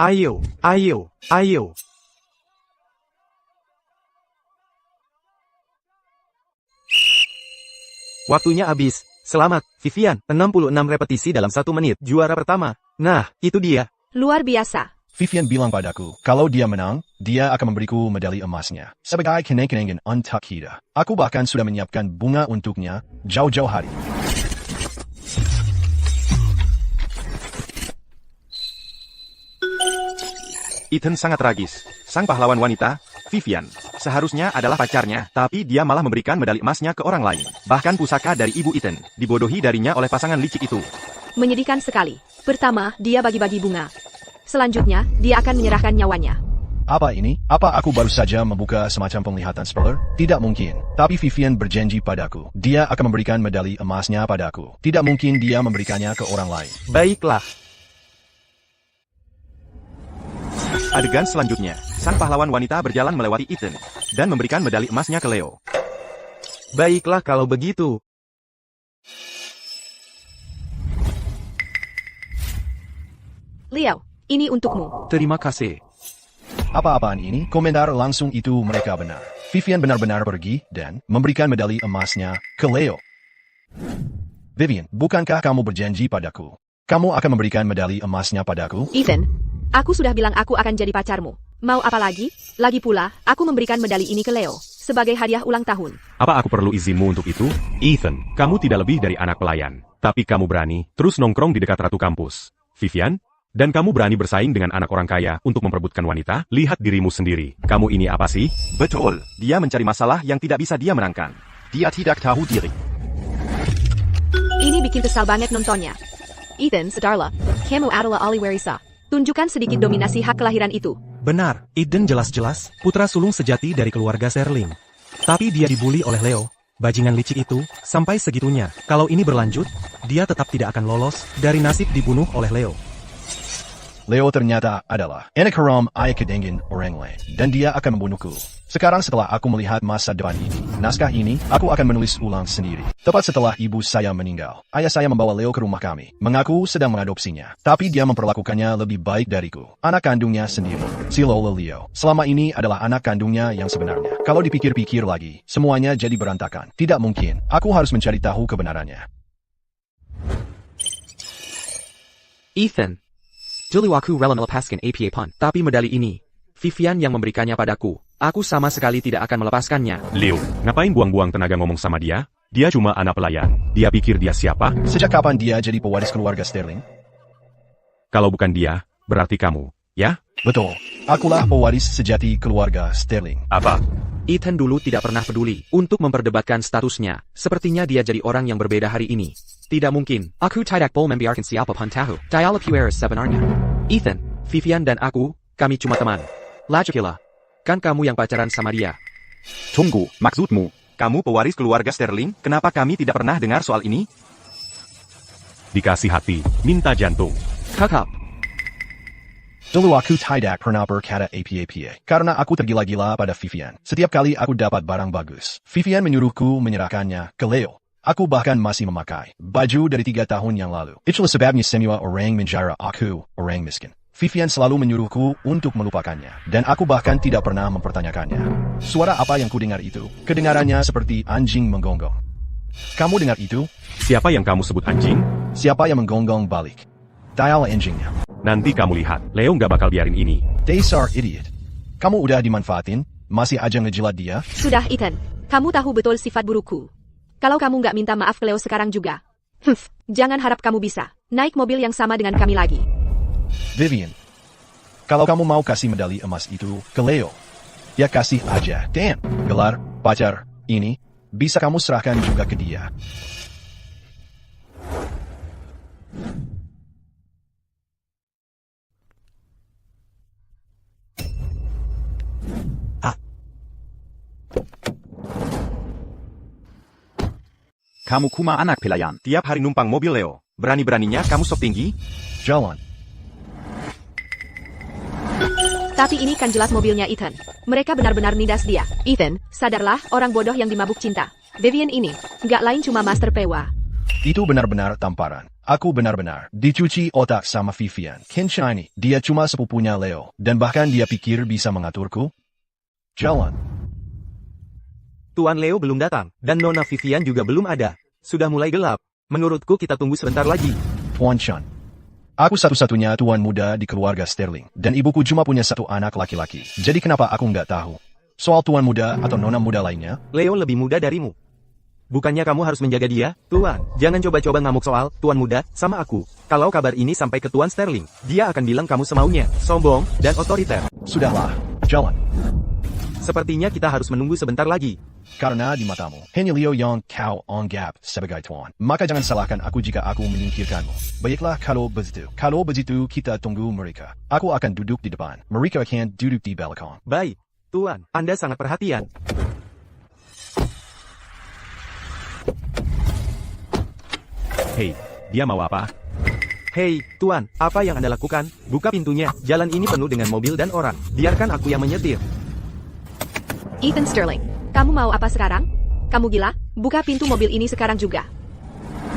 Ayo, ayo, ayo. Waktunya habis. Selamat, Vivian. 66 repetisi dalam 1 menit. Juara pertama. Nah, itu dia. Luar biasa. Vivian bilang padaku, kalau dia menang, dia akan memberiku medali emasnya. Sebagai kenang-kenangan untuk kita. Aku bahkan sudah menyiapkan bunga untuknya jauh-jauh hari. Ethan sangat tragis. Sang pahlawan wanita, Vivian, seharusnya adalah pacarnya, tapi dia malah memberikan medali emasnya ke orang lain. Bahkan pusaka dari ibu Ethan, dibodohi darinya oleh pasangan licik itu. Menyedihkan sekali. Pertama, dia bagi-bagi bunga. Selanjutnya, dia akan menyerahkan nyawanya. Apa ini? Apa aku baru saja membuka semacam penglihatan spoiler? Tidak mungkin. Tapi Vivian berjanji padaku. Dia akan memberikan medali emasnya padaku. Tidak mungkin dia memberikannya ke orang lain. Baiklah. Adegan selanjutnya, sang pahlawan wanita berjalan melewati Ethan, dan memberikan medali emasnya ke Leo. Baiklah kalau begitu. Leo, ini untukmu. Terima kasih. Apa-apaan ini? Komentar langsung itu mereka benar. Vivian benar-benar pergi dan memberikan medali emasnya ke Leo. Vivian, bukankah kamu berjanji padaku? Kamu akan memberikan medali emasnya padaku? Ethan, aku sudah bilang aku akan jadi pacarmu. Mau apa lagi? Lagi pula, aku memberikan medali ini ke Leo sebagai hadiah ulang tahun. Apa aku perlu izinmu untuk itu? Ethan, kamu tidak lebih dari anak pelayan. Tapi kamu berani terus nongkrong di dekat ratu kampus. Vivian? Dan kamu berani bersaing dengan anak orang kaya untuk memperebutkan wanita? Lihat dirimu sendiri. Kamu ini apa sih? Betul, dia mencari masalah yang tidak bisa dia menangkan. Dia tidak tahu diri. Ini bikin kesal banget nontonnya. Ethan, Darla, kamu adalah ahli Warisa. Tunjukkan sedikit dominasi hak kelahiran itu. Benar, Eden jelas-jelas putra sulung sejati dari keluarga Serling. Tapi dia dibully oleh Leo, bajingan licik itu, sampai segitunya. Kalau ini berlanjut, dia tetap tidak akan lolos dari nasib dibunuh oleh Leo. Leo ternyata adalah anak haram ayah kedengin orang lain, dan dia akan membunuhku. Sekarang setelah aku melihat masa depan ini, naskah ini, aku akan menulis ulang sendiri. Tepat setelah ibu saya meninggal, ayah saya membawa Leo ke rumah kami, mengaku sedang mengadopsinya. Tapi dia memperlakukannya lebih baik dariku. Anak kandungnya sendiri, si Lola Leo, selama ini adalah anak kandungnya yang sebenarnya. Kalau dipikir-pikir lagi, semuanya jadi berantakan. Tidak mungkin, aku harus mencari tahu kebenarannya. Ethan. Dulu aku rela melepaskan APA Pun. Tapi medali ini, Vivian yang memberikannya padaku. Aku sama sekali tidak akan melepaskannya. Leo, ngapain buang-buang tenaga ngomong sama dia? Dia cuma anak pelayan. Dia pikir dia siapa? Sejak kapan dia jadi pewaris keluarga Sterling? Kalau bukan dia, berarti kamu, ya? Betul, akulah pewaris sejati keluarga Sterling. Apa? Ethan dulu tidak pernah peduli untuk memperdebatkan statusnya. Sepertinya dia jadi orang yang berbeda hari ini. Tidak mungkin. Aku tidak boleh membiarkan siapa pun tahu. Diala Pueris sebenarnya. Ethan, Vivian dan aku, kami cuma teman. Lagipula, kan kamu yang pacaran sama dia. Tunggu, maksudmu, kamu pewaris keluarga Sterling? Kenapa kami tidak pernah dengar soal ini? Dikasih hati, minta jantung. Kakak. Dulu aku tidak pernah berkata apa-apa, karena aku tergila-gila pada Vivian. Setiap kali aku dapat barang bagus, Vivian menyuruhku menyerahkannya ke Leo. Aku bahkan masih memakai baju dari 3 tahun yang lalu. Itulah sebabnya semua orang menjara aku, orang miskin. Vivian selalu menyuruhku untuk melupakannya, dan aku bahkan tidak pernah mempertanyakannya. Suara apa yang kudengar itu? Kedengarannya seperti anjing menggonggong. Kamu dengar itu? Siapa yang kamu sebut anjing? Siapa yang menggonggong balik? Dial anjingnya. Nanti kamu lihat, Leo nggak bakal biarin ini. Dasar idiot. Kamu udah dimanfaatin? Masih aja ngejilat dia? Sudah, Ethan. Kamu tahu betul sifat burukku. Kalau kamu nggak minta maaf ke Leo sekarang juga. Jangan harap kamu bisa naik mobil yang sama dengan kami lagi. Vivian, kalau kamu mau kasih medali emas itu ke Leo, ya kasih aja. Damn, gelar, pacar, ini, bisa kamu serahkan juga ke dia. Kamu kuma anak pelayan. Tiap hari numpang mobil Leo. Berani-beraninya kamu sok tinggi? Jalan. Tapi ini kan jelas mobilnya Ethan. Mereka benar-benar nindas dia. Ethan, sadarlah, orang bodoh yang dimabuk cinta. Vivian ini, nggak lain cuma Master Pewa. Itu benar-benar tamparan. Aku benar-benar dicuci otak sama Vivian. Kensha ini, dia cuma sepupunya Leo. Dan bahkan dia pikir bisa mengaturku? Jalan. Tuan Leo belum datang, dan Nona Vivian juga belum ada. Sudah mulai gelap. Menurutku kita tunggu sebentar lagi. Tuan Chan. Aku satu-satunya tuan muda di keluarga Sterling. Dan ibuku cuma punya satu anak laki-laki. Jadi kenapa aku nggak tahu? Soal tuan muda atau nona muda lainnya? Leo lebih muda darimu. Bukannya kamu harus menjaga dia, Tuan? Jangan coba-coba ngamuk soal tuan muda sama aku. Kalau kabar ini sampai ke Tuan Sterling, dia akan bilang kamu semaunya, sombong, dan otoriter. Sudahlah, jalan. Sepertinya kita harus menunggu sebentar lagi. Karena di matamu, hanya Leo yang kau anggap sebagai tuan. Maka jangan salahkan aku jika aku menyingkirkanmu. Baiklah kalau begitu kita tunggu mereka. Aku akan duduk di depan. Mereka akan duduk di balkon. Baik, Tuan, Anda sangat perhatian. Hei, dia mau apa? Hei, Tuan, apa yang Anda lakukan? Buka pintunya, jalan ini penuh dengan mobil dan orang. Biarkan aku yang menyetir. Ethan Sterling, kamu mau apa sekarang? Kamu gila? Buka pintu mobil ini sekarang juga.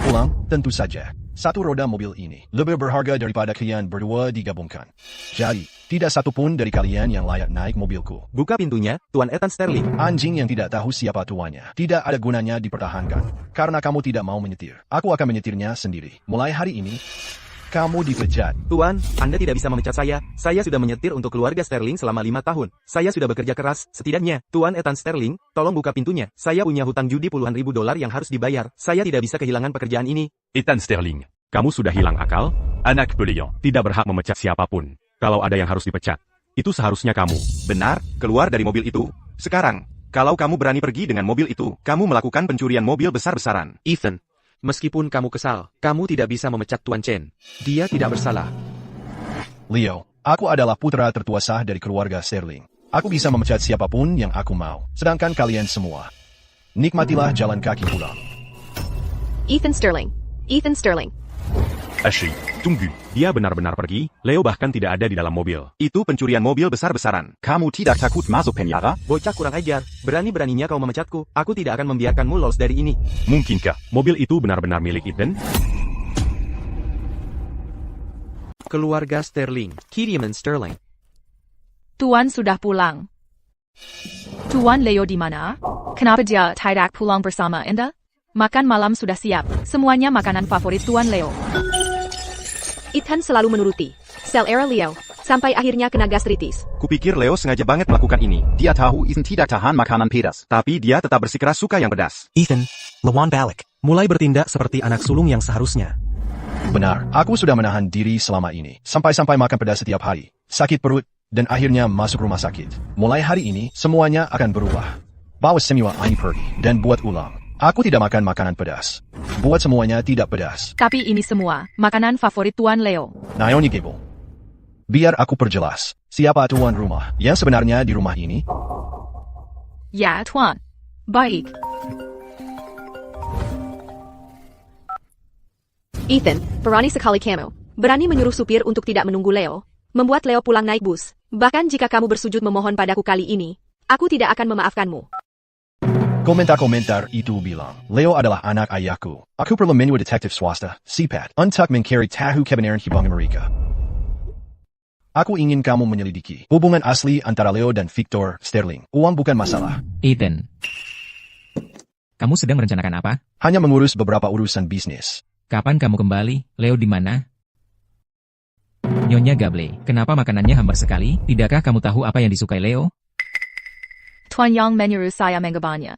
Pulang, tentu saja. Satu roda mobil ini lebih berharga daripada kalian berdua digabungkan. Jadi, tidak satu pun dari kalian yang layak naik mobilku. Buka pintunya, Tuan Ethan Sterling. Anjing yang tidak tahu siapa tuannya. Tidak ada gunanya dipertahankan. Karena kamu tidak mau menyetir. Aku akan menyetirnya sendiri. Mulai hari ini, kamu dipecat. Tuan, Anda tidak bisa memecat saya. Saya sudah menyetir untuk keluarga Sterling selama 5 tahun. Saya sudah bekerja keras, setidaknya. Tuan Ethan Sterling, tolong buka pintunya. Saya punya hutang judi puluhan ribu dolar yang harus dibayar. Saya tidak bisa kehilangan pekerjaan ini. Ethan Sterling, kamu sudah hilang akal? Anak beliau tidak berhak memecat siapapun. Kalau ada yang harus dipecat, itu seharusnya kamu. Benar, keluar dari mobil itu. Sekarang, kalau kamu berani pergi dengan mobil itu, kamu melakukan pencurian mobil besar-besaran. Ethan, meskipun kamu kesal, kamu tidak bisa memecat Tuan Chen. Dia tidak bersalah. Leo, aku adalah putra tertua sah dari keluarga Sterling. Aku bisa memecat siapapun yang aku mau. Sedangkan kalian semua, nikmatilah jalan kaki pulang. Ethan Sterling. Ethan Sterling. Ashley, tunggu. Dia benar-benar pergi, Leo bahkan tidak ada di dalam mobil. Itu pencurian mobil besar-besaran. Kamu tidak takut masuk penjara? Bocah kurang ajar, berani-beraninya kau memecatku. Aku tidak akan membiarkanmu lolos dari ini. Mungkinkah mobil itu benar-benar milik Ethan? Keluarga Sterling, Kiriman Sterling. Tuan sudah pulang. Tuan Leo di mana? Kenapa dia tidak pulang bersama Anda? Makan malam sudah siap. Semuanya makanan favorit Tuan Leo. Ethan selalu menuruti. Sel era Leo. Sampai akhirnya kena gastritis. Kupikir Leo sengaja banget melakukan ini. Dia tahu Ethan tidak tahan makanan pedas. Tapi dia tetap bersikeras suka yang pedas. Ethan, lawan balik. Mulai bertindak seperti anak sulung yang seharusnya. Benar, aku sudah menahan diri selama ini. Sampai-sampai makan pedas setiap hari. Sakit perut, dan akhirnya masuk rumah sakit. Mulai hari ini, semuanya akan berubah. Bawa semua ini pergi, dan buat ulang. Aku tidak makan makanan pedas. Buat semuanya tidak pedas. Tapi ini semua makanan favorit Tuan Leo. Naomi Gable. Biar aku perjelas. Siapa tuan rumah yang sebenarnya di rumah ini? Ya, Tuan. Baik. Ethan, berani sekali kamu. Berani menyuruh supir untuk tidak menunggu Leo. Membuat Leo pulang naik bus. Bahkan jika kamu bersujud memohon padaku kali ini, aku tidak akan memaafkanmu. Komentar-komentar itu bilang, Leo adalah anak ayahku. Aku perlu menyewa detektif swasta, CPAT, untuk mencari tahu kebenaran hubungan mereka. Aku ingin kamu menyelidiki hubungan asli antara Leo dan Victor Sterling. Uang bukan masalah. Ethan, kamu sedang merencanakan apa? Hanya mengurus beberapa urusan bisnis. Kapan kamu kembali? Leo di mana? Nyonya Gable, kenapa makanannya hambar sekali? Tidakkah kamu tahu apa yang disukai Leo? Tuan yang menyuruh saya mengubahnya.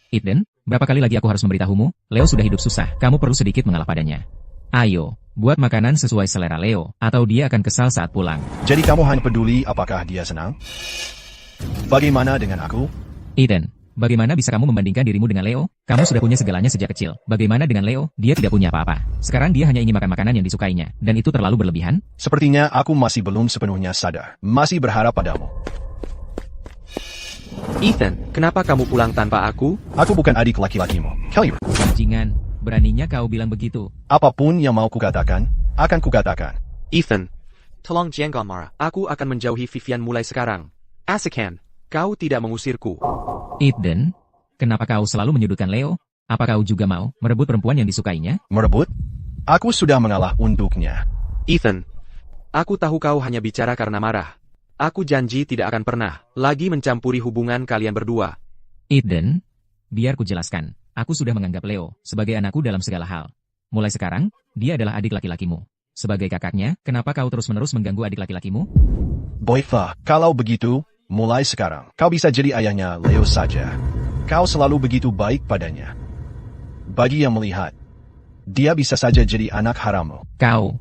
Ethan, berapa kali lagi aku harus memberitahumu? Leo sudah hidup susah, kamu perlu sedikit mengalah padanya. Ayo, buat makanan sesuai selera Leo, atau dia akan kesal saat pulang. Jadi kamu hanya peduli apakah dia senang? Bagaimana dengan aku? Ethan, bagaimana bisa kamu membandingkan dirimu dengan Leo? Kamu sudah punya segalanya sejak kecil. Bagaimana dengan Leo? Dia tidak punya apa-apa. Sekarang dia hanya ingin makan makanan yang disukainya, dan itu terlalu berlebihan. Sepertinya aku masih belum sepenuhnya sadar. Masih berharap padamu. Ethan, kenapa kamu pulang tanpa aku? Aku bukan adik laki-lakimu. Kalian. Bajingan, beraninya kau bilang begitu. Apapun yang mau kukatakan, akan kukatakan. Ethan, tolong jangan marah. Aku akan menjauhi Vivian mulai sekarang. Asakan, kau tidak mengusirku. Ethan, kenapa kau selalu menyudutkan Leo? Apa kau juga mau merebut perempuan yang disukainya? Merebut? Aku sudah mengalah untuknya. Ethan, aku tahu kau hanya bicara karena marah. Aku janji tidak akan pernah lagi mencampuri hubungan kalian berdua. Ethan, biar ku jelaskan. Aku sudah menganggap Leo sebagai anakku dalam segala hal. Mulai sekarang, dia adalah adik laki-lakimu. Sebagai kakaknya, kenapa kau terus-menerus mengganggu adik laki-lakimu? Boyfa, kalau begitu, mulai sekarang, kau bisa jadi ayahnya Leo saja. Kau selalu begitu baik padanya. Bagi yang melihat, dia bisa saja jadi anak harammu. Kau.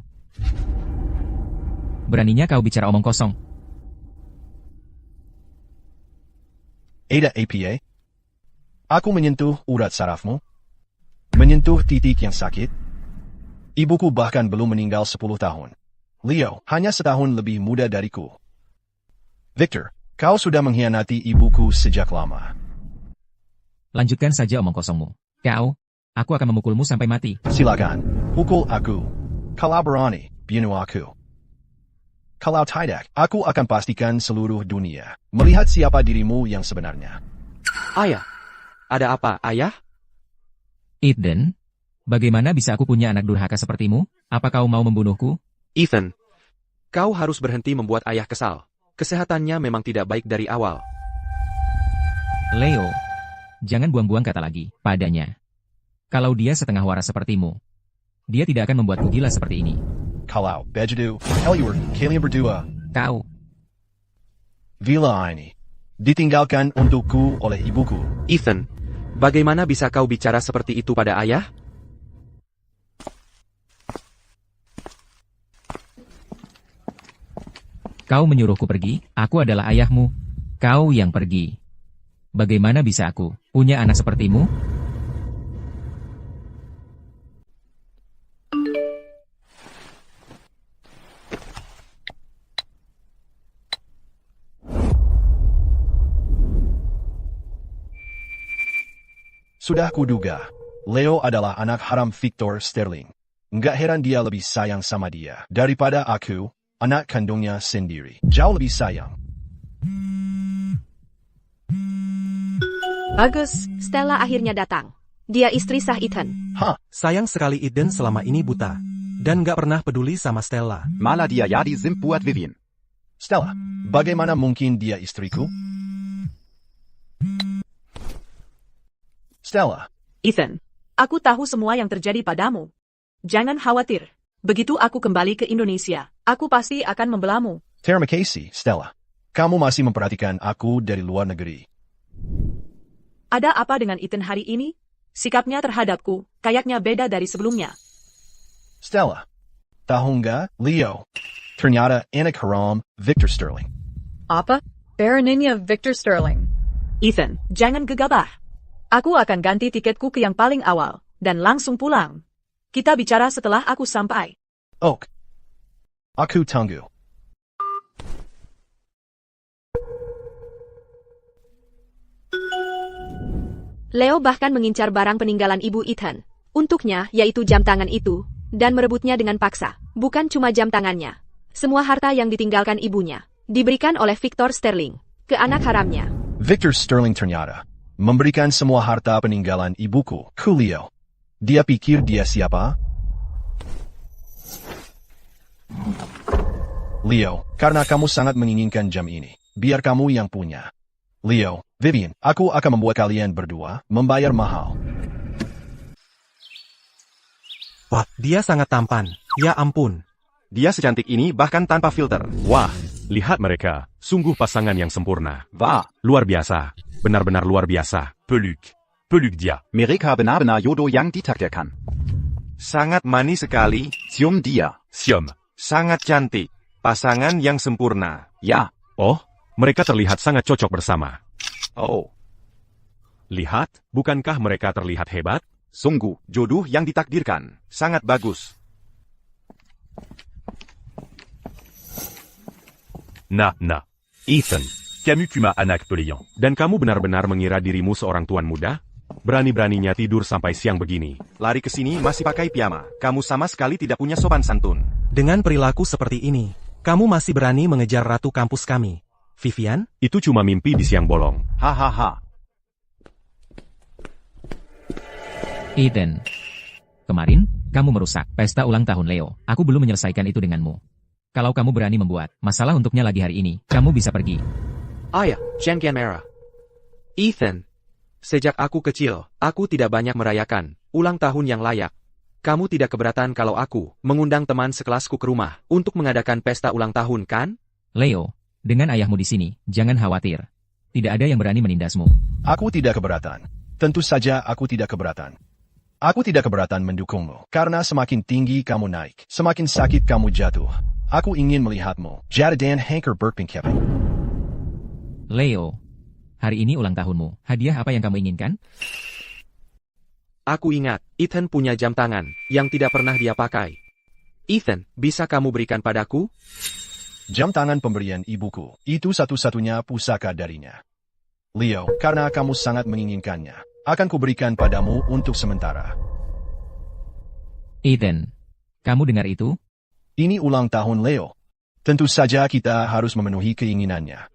Beraninya kau bicara omong kosong. Ada APA? Aku menyentuh urat sarafmu. Menyentuh titik yang sakit. Ibuku bahkan belum meninggal 10 tahun. Leo hanya setahun lebih muda dariku. Victor, kau sudah mengkhianati ibuku sejak lama. Lanjutkan saja omong kosongmu. Kau, aku akan memukulmu sampai mati. Silakan, pukul aku. Kalau berani, bunuh aku. Kalau tidak, aku akan pastikan seluruh dunia melihat siapa dirimu yang sebenarnya. Ayah, ada apa, ayah? Ethan, bagaimana bisa aku punya anak durhaka sepertimu? Apa kau mau membunuhku? Ethan, kau harus berhenti membuat ayah kesal. Kesehatannya memang tidak baik dari awal. Leo, jangan buang-buang kata lagi padanya. Kalau dia setengah waras sepertimu, dia tidak akan membuatku gila seperti ini. Kalau begitu, kalian berdua. Kau, Villa ini ditinggalkan untukku oleh ibuku. Ethan, bagaimana bisa kau bicara seperti itu pada ayah? kau menyuruhku pergi, aku adalah ayahmu. Kau yang pergi. Bagaimana bisa aku punya anak sepertimu? Sudah kuduga, Leo adalah anak haram Victor Sterling. Nggak heran dia lebih sayang sama dia daripada aku, anak kandungnya sendiri. Jauh lebih sayang. Bagus, Stella akhirnya datang. Dia istri sah Ethan. Hah, Sayang sekali Eden selama ini buta. Dan gak pernah peduli sama Stella. Malah dia jadi simp buat Vivian. Stella, bagaimana mungkin dia istriku? Stella, Ethan, aku tahu semua yang terjadi padamu. Jangan khawatir. Begitu aku kembali ke Indonesia, aku pasti akan membelamu. terima kasih, Stella. Kamu masih memperhatikan aku dari luar negeri. Ada apa dengan Ethan hari ini? Sikapnya terhadapku, kayaknya beda dari sebelumnya. Stella, tahu nggak, Leo, ternyata anak haram Victor Sterling. Apa? Baronnya Victor Sterling. Ethan, jangan gegabah. Aku akan ganti tiketku ke yang paling awal, dan langsung pulang. Kita bicara setelah aku sampai. Oke. Aku tunggu. Leo bahkan mengincar barang peninggalan ibu Ethan. Untuknya, yaitu jam tangan itu, dan merebutnya dengan paksa. Bukan cuma jam tangannya. Semua harta yang ditinggalkan ibunya, diberikan oleh Victor Sterling, ke anak haramnya. Victor Sterling ternyata memberikan semua harta peninggalan ibuku ke Leo. Dia pikir dia siapa? Leo, karena kamu sangat menginginkan jam ini, biar kamu yang punya. Leo, Vivian, aku akan membuat kalian berdua membayar mahal. Wah, dia sangat tampan. Ya ampun. Dia secantik ini bahkan tanpa filter. Wah, lihat mereka. Sungguh pasangan yang sempurna. Wah, Luar biasa. Benar-benar luar biasa. Peluk dia. mereka benar-benar jodoh yang ditakdirkan. Sangat manis sekali. Cium dia. Siom. Sangat cantik. Pasangan yang sempurna. Ya. Oh, mereka terlihat sangat cocok bersama. Oh, Lihat, bukankah mereka terlihat hebat? sungguh. Jodoh yang ditakdirkan. Sangat bagus. Nah. Ethan, kamu cuma anak pelion. Dan kamu benar-benar mengira dirimu seorang tuan muda? Berani-beraninya tidur sampai siang begini. Lari ke sini masih pakai piyama. Kamu sama sekali tidak punya sopan santun. Dengan perilaku seperti ini, kamu masih berani mengejar ratu kampus kami. Vivian? Itu cuma mimpi di siang bolong. Hahaha. Ethan. Kemarin, kamu merusak pesta ulang tahun Leo. Aku belum menyelesaikan itu denganmu. Kalau kamu berani membuat masalah untuknya lagi hari ini, kamu bisa pergi. Ayah, jangan marah. Ethan, sejak aku kecil, aku tidak banyak merayakan ulang tahun yang layak. Kamu tidak keberatan kalau aku mengundang teman sekelasku ke rumah untuk mengadakan pesta ulang tahun, kan? Leo, dengan ayahmu di sini, jangan khawatir. Tidak ada yang berani menindasmu. Aku tidak keberatan. Tentu saja aku tidak keberatan. Aku tidak keberatan mendukungmu, karena semakin tinggi kamu naik, semakin sakit kamu jatuh. Aku ingin melihatmu, jatuh dan hancur berpingkeping. Leo, hari ini ulang tahunmu. Hadiah apa yang kamu inginkan? Aku ingat, Ethan punya jam tangan yang tidak pernah dia pakai. Ethan, bisa kamu berikan padaku? Jam tangan pemberian ibuku, itu satu-satunya pusaka darinya. Leo, karena kamu sangat menginginkannya, akan kuberikan padamu untuk sementara. Ethan, kamu dengar itu? Ini ulang tahun Leo. Tentu saja kita harus memenuhi keinginannya.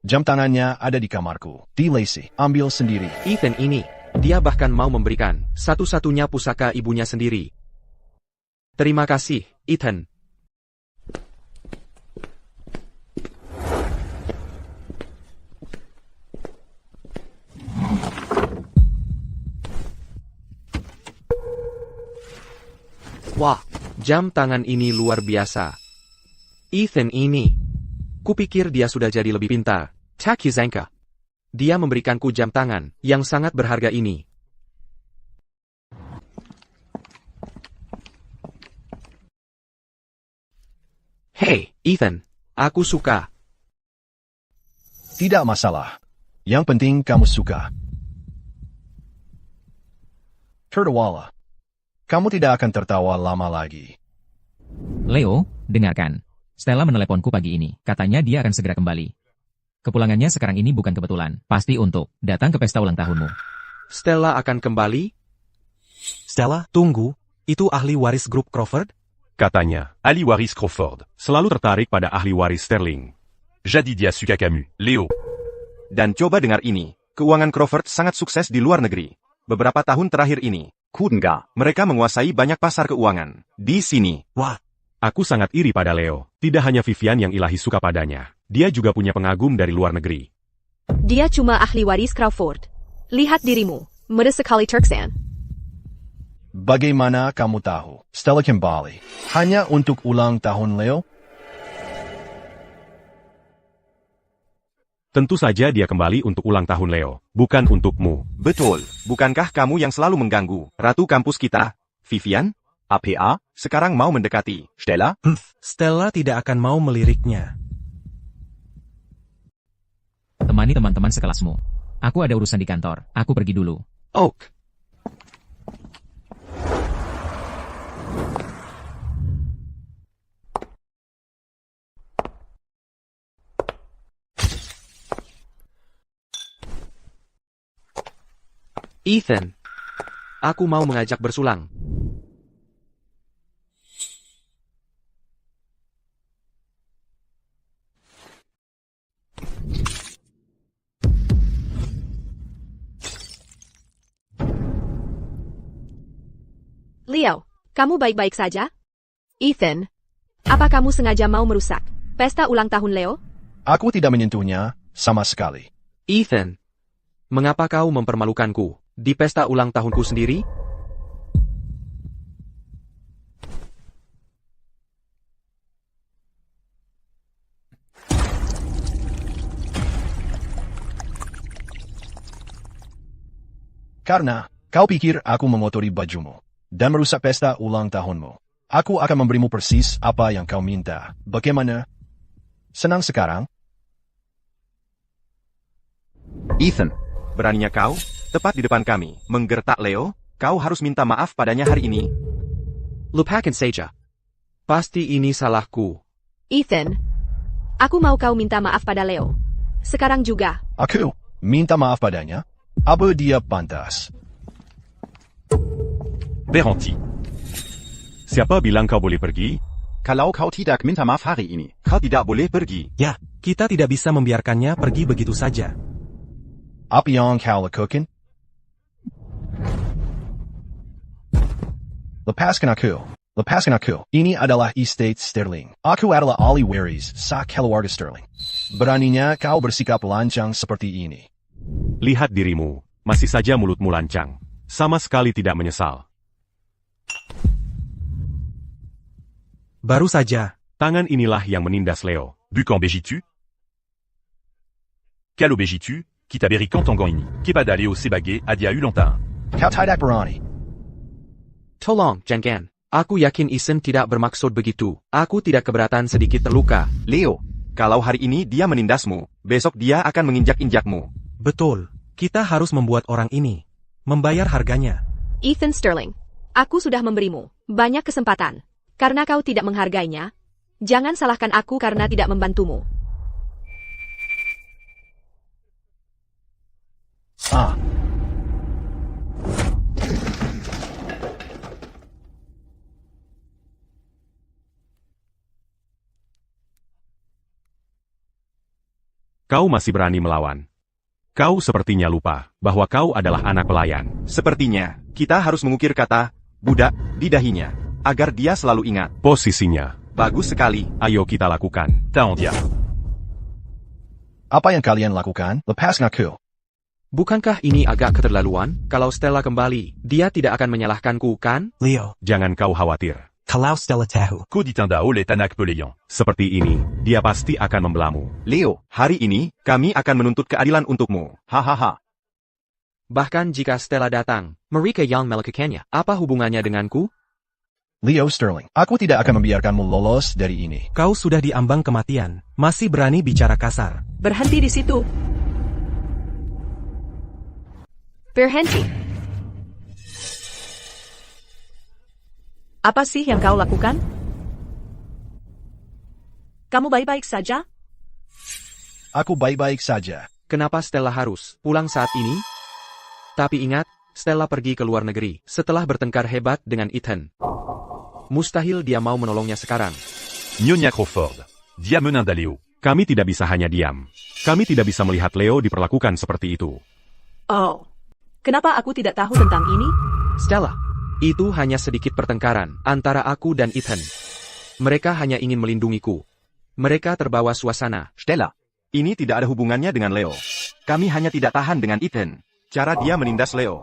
Jam tangannya ada di kamarku. Di Lacey, ambil sendiri. Ethan ini, dia bahkan mau memberikan satu-satunya pusaka ibunya sendiri. Terima kasih, Ethan. Wah, jam tangan ini luar biasa. Ethan ini. Kupikir dia sudah jadi lebih pintar. Tak Yuzanka. Dia memberikanku jam tangan yang sangat berharga ini. Hey, Ethan. Aku suka. Tidak masalah. Yang penting kamu suka. Tertawalah. Kamu tidak akan tertawa lama lagi. Leo, dengarkan. Stella meneleponku pagi ini. Katanya dia akan segera kembali. Kepulangannya sekarang ini bukan kebetulan. Pasti untuk datang ke pesta ulang tahunmu. Stella akan kembali? Stella, tunggu. Itu ahli waris grup Crawford? Katanya, ahli waris Crawford selalu tertarik pada ahli waris Sterling. Jadi dia suka kamu, Leo. Dan coba dengar ini. Keuangan Crawford sangat sukses di luar negeri. Beberapa tahun terakhir ini, Kudenga. mereka menguasai banyak pasar keuangan. Di sini. Wah, Aku sangat iri pada Leo. Tidak hanya Vivian yang ilahi suka padanya. Dia juga punya pengagum dari luar negeri. Dia cuma ahli waris Crawford. Lihat dirimu, muda sekali Turksan. Bagaimana kamu tahu? Stella kembali. Hanya untuk ulang tahun Leo? Tentu saja dia kembali untuk ulang tahun Leo, bukan untukmu. Betul. Bukankah kamu yang selalu mengganggu ratu kampus kita, Vivian? APA, Sekarang mau mendekati Stella? Stella tidak akan mau meliriknya. Temani teman-teman sekelasmu. Aku ada urusan di kantor. Aku pergi dulu. Oak. Ethan. Aku mau mengajak bersulang. Leo, kamu baik-baik saja? Ethan, apa kamu sengaja mau merusak pesta ulang tahun Leo? Aku tidak menyentuhnya sama sekali. Ethan. Mengapa kau mempermalukanku di pesta ulang tahunku sendiri? Karena kau pikir aku mengotori bajumu dan merusak pesta ulang tahunmu. Aku akan memberimu persis apa yang kau minta. Bagaimana? Senang sekarang? Ethan, beraninya kau, tepat di depan kami, menggertak Leo? Kau harus minta maaf padanya hari ini. Lupakan saja. Pasti ini salahku. Ethan, aku mau kau minta maaf pada Leo. Sekarang juga. Aku minta maaf padanya? Apa dia pantas? Berhenti. Siapa bilang kau boleh pergi? Kalau kau tidak minta maaf hari ini, Kau tidak boleh pergi. Ya, kita tidak bisa membiarkannya pergi begitu saja. Apa yang kau lakukan? Lepaskan aku. Lepaskan aku. Ini adalah estate Sterling. Aku adalah ahli waris sah keluarga Sterling. Beraninya kau bersikap lancang seperti ini. Lihat dirimu, masih saja mulutmu lancang. Sama sekali tidak menyesal. Baru saja. Tangan inilah yang menindas Leo. Buc en Bégitu? Calo Bégitu, Kitaberi Kantangangini, Kepada Leo Sebage, Adia Ulantain. Kau tidak berani. Tolong, jangan. Aku yakin Ethan tidak bermaksud begitu. Aku tidak keberatan sedikit terluka. Leo, kalau hari ini dia menindasmu, besok dia akan menginjak-injakmu. Betul. Kita harus membuat orang ini membayar harganya. Ethan Sterling, aku sudah memberimu banyak kesempatan. Karena kau tidak menghargainya, jangan salahkan aku karena tidak membantumu. Kau masih berani melawan. Kau sepertinya lupa bahwa kau adalah anak pelayan. Sepertinya, kita harus mengukir kata, budak, di dahinya, agar dia selalu ingat. Posisinya. Bagus sekali. Ayo kita lakukan. Taondia. Apa yang kalian lakukan? Lepaskan aku. Bukankah ini agak keterlaluan? Kalau Stella kembali, dia tidak akan menyalahkanku, kan? Leo, Jangan kau khawatir. kalau Stella tahu, Koditanda Ole Tanak Peleyan. Seperti ini, dia pasti akan membelamu. Leo, hari ini, kami akan menuntut keadilan untukmu. Hahaha. Bahkan jika Stella datang, mereka yang melakukannya. Apa hubungannya denganku? Leo Sterling, aku tidak akan membiarkanmu lolos dari ini. kau sudah diambang kematian. Masih berani bicara kasar. Berhenti di situ. Berhenti. Apa sih yang kau lakukan? Kamu baik-baik saja? Aku baik-baik saja. Kenapa Stella harus pulang saat ini? Tapi ingat, Stella pergi ke luar negeri setelah bertengkar hebat dengan Ethan. Mustahil dia mau menolongnya sekarang. Nyonya Crawford. Dia meninda Leo. Kami tidak bisa hanya diam. Kami tidak bisa melihat Leo diperlakukan seperti itu. Oh, kenapa aku tidak tahu tentang ini? Stella, itu hanya sedikit pertengkaran antara aku dan Ethan. Mereka hanya ingin melindungiku. Mereka terbawa suasana. Stella, ini tidak ada hubungannya dengan Leo. Kami hanya tidak tahan dengan Ethan. Cara dia menindas Leo.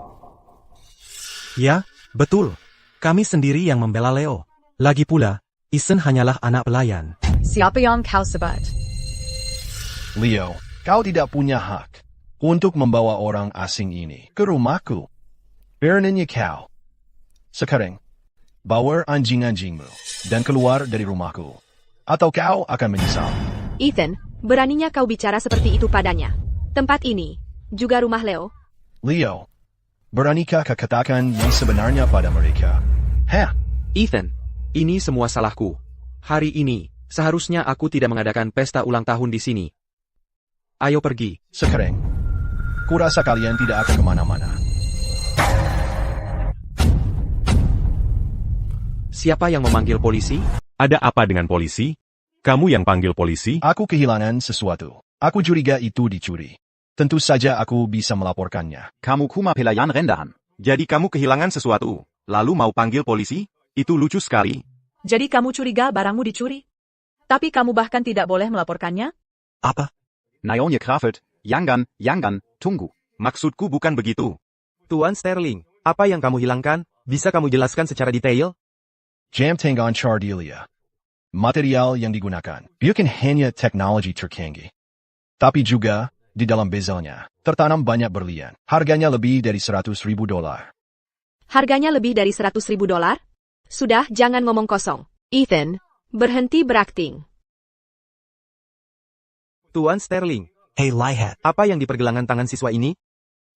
Ya, betul. Kami sendiri yang membela Leo. Lagi pula, Ethan hanyalah anak pelayan. Siapa yang kau sebut? Leo, kau tidak punya hak untuk membawa orang asing ini ke rumahku. Beraninya kau. Sekarang, bawa anjing-anjingmu dan keluar dari rumahku. Atau kau akan menyesal. Ethan, beraninya kau bicara seperti itu padanya. Tempat ini, juga rumah Leo. Leo, beranikah kau katakan yang sebenarnya pada mereka? Hah? Ethan, ini semua salahku. Hari ini, seharusnya aku tidak mengadakan pesta ulang tahun di sini. Ayo pergi. Sekarang, kurasa kalian tidak akan kemana-mana. Siapa yang memanggil polisi? Ada apa dengan polisi? Kamu yang panggil polisi? Aku kehilangan sesuatu. Aku curiga itu dicuri. Tentu saja aku bisa melaporkannya. Kamu kuma pelayan rendahan. Jadi kamu kehilangan sesuatu, lalu mau panggil polisi? Itu lucu sekali. Jadi kamu curiga barangmu dicuri? Tapi kamu bahkan tidak boleh melaporkannya? Apa? Nyonya Crawford, Yangan, tunggu. Maksudku bukan begitu. Tuan Sterling, apa yang kamu hilangkan? Bisa kamu jelaskan secara detail? Jam Tangan Chardelia. Material yang digunakan bukan hanya teknologi tercanggih. Tapi juga, di dalam bezelnya, tertanam banyak berlian. Harganya lebih dari $100,000. Harganya lebih dari $100,000? Sudah, jangan ngomong kosong. Ethan, berhenti berakting. Tuan Sterling, Hey Lihat. apa yang di pergelangan tangan siswa ini?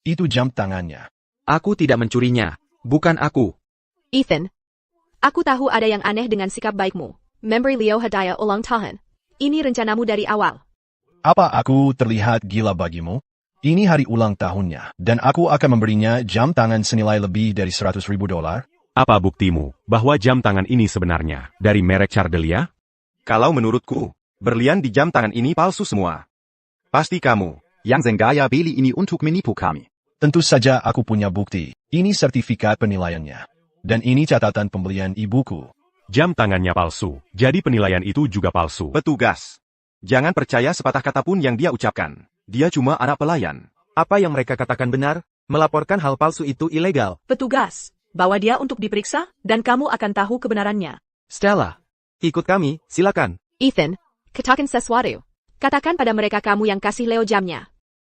Itu jam tangannya. Aku tidak mencurinya. Bukan aku. Ethan, aku tahu ada yang aneh dengan sikap baikmu. Memberi Leo hadiah ulang tahun. Ini rencanamu dari awal. Apa aku terlihat gila bagimu? Ini hari ulang tahunnya, dan aku akan memberinya jam tangan senilai lebih dari $100,000. Apa buktimu bahwa jam tangan ini sebenarnya dari merek Chardelia? Kalau menurutku, berlian di jam tangan ini palsu semua. Pasti kamu. Yang Zenggaya beli ini untuk menipu kami. Tentu saja aku punya bukti. Ini sertifikat penilaiannya. Dan ini catatan pembelian ibuku. Jam tangannya palsu, jadi penilaian itu juga palsu. Petugas. Jangan percaya sepatah kata pun yang dia ucapkan. Dia cuma anak pelayan. Apa yang mereka katakan benar, melaporkan hal palsu itu ilegal. Petugas, bawa dia untuk diperiksa, dan kamu akan tahu kebenarannya. Stella, ikut kami, silakan. Ethan, katakan sesuatu. Katakan pada mereka kamu yang kasih Leo jamnya.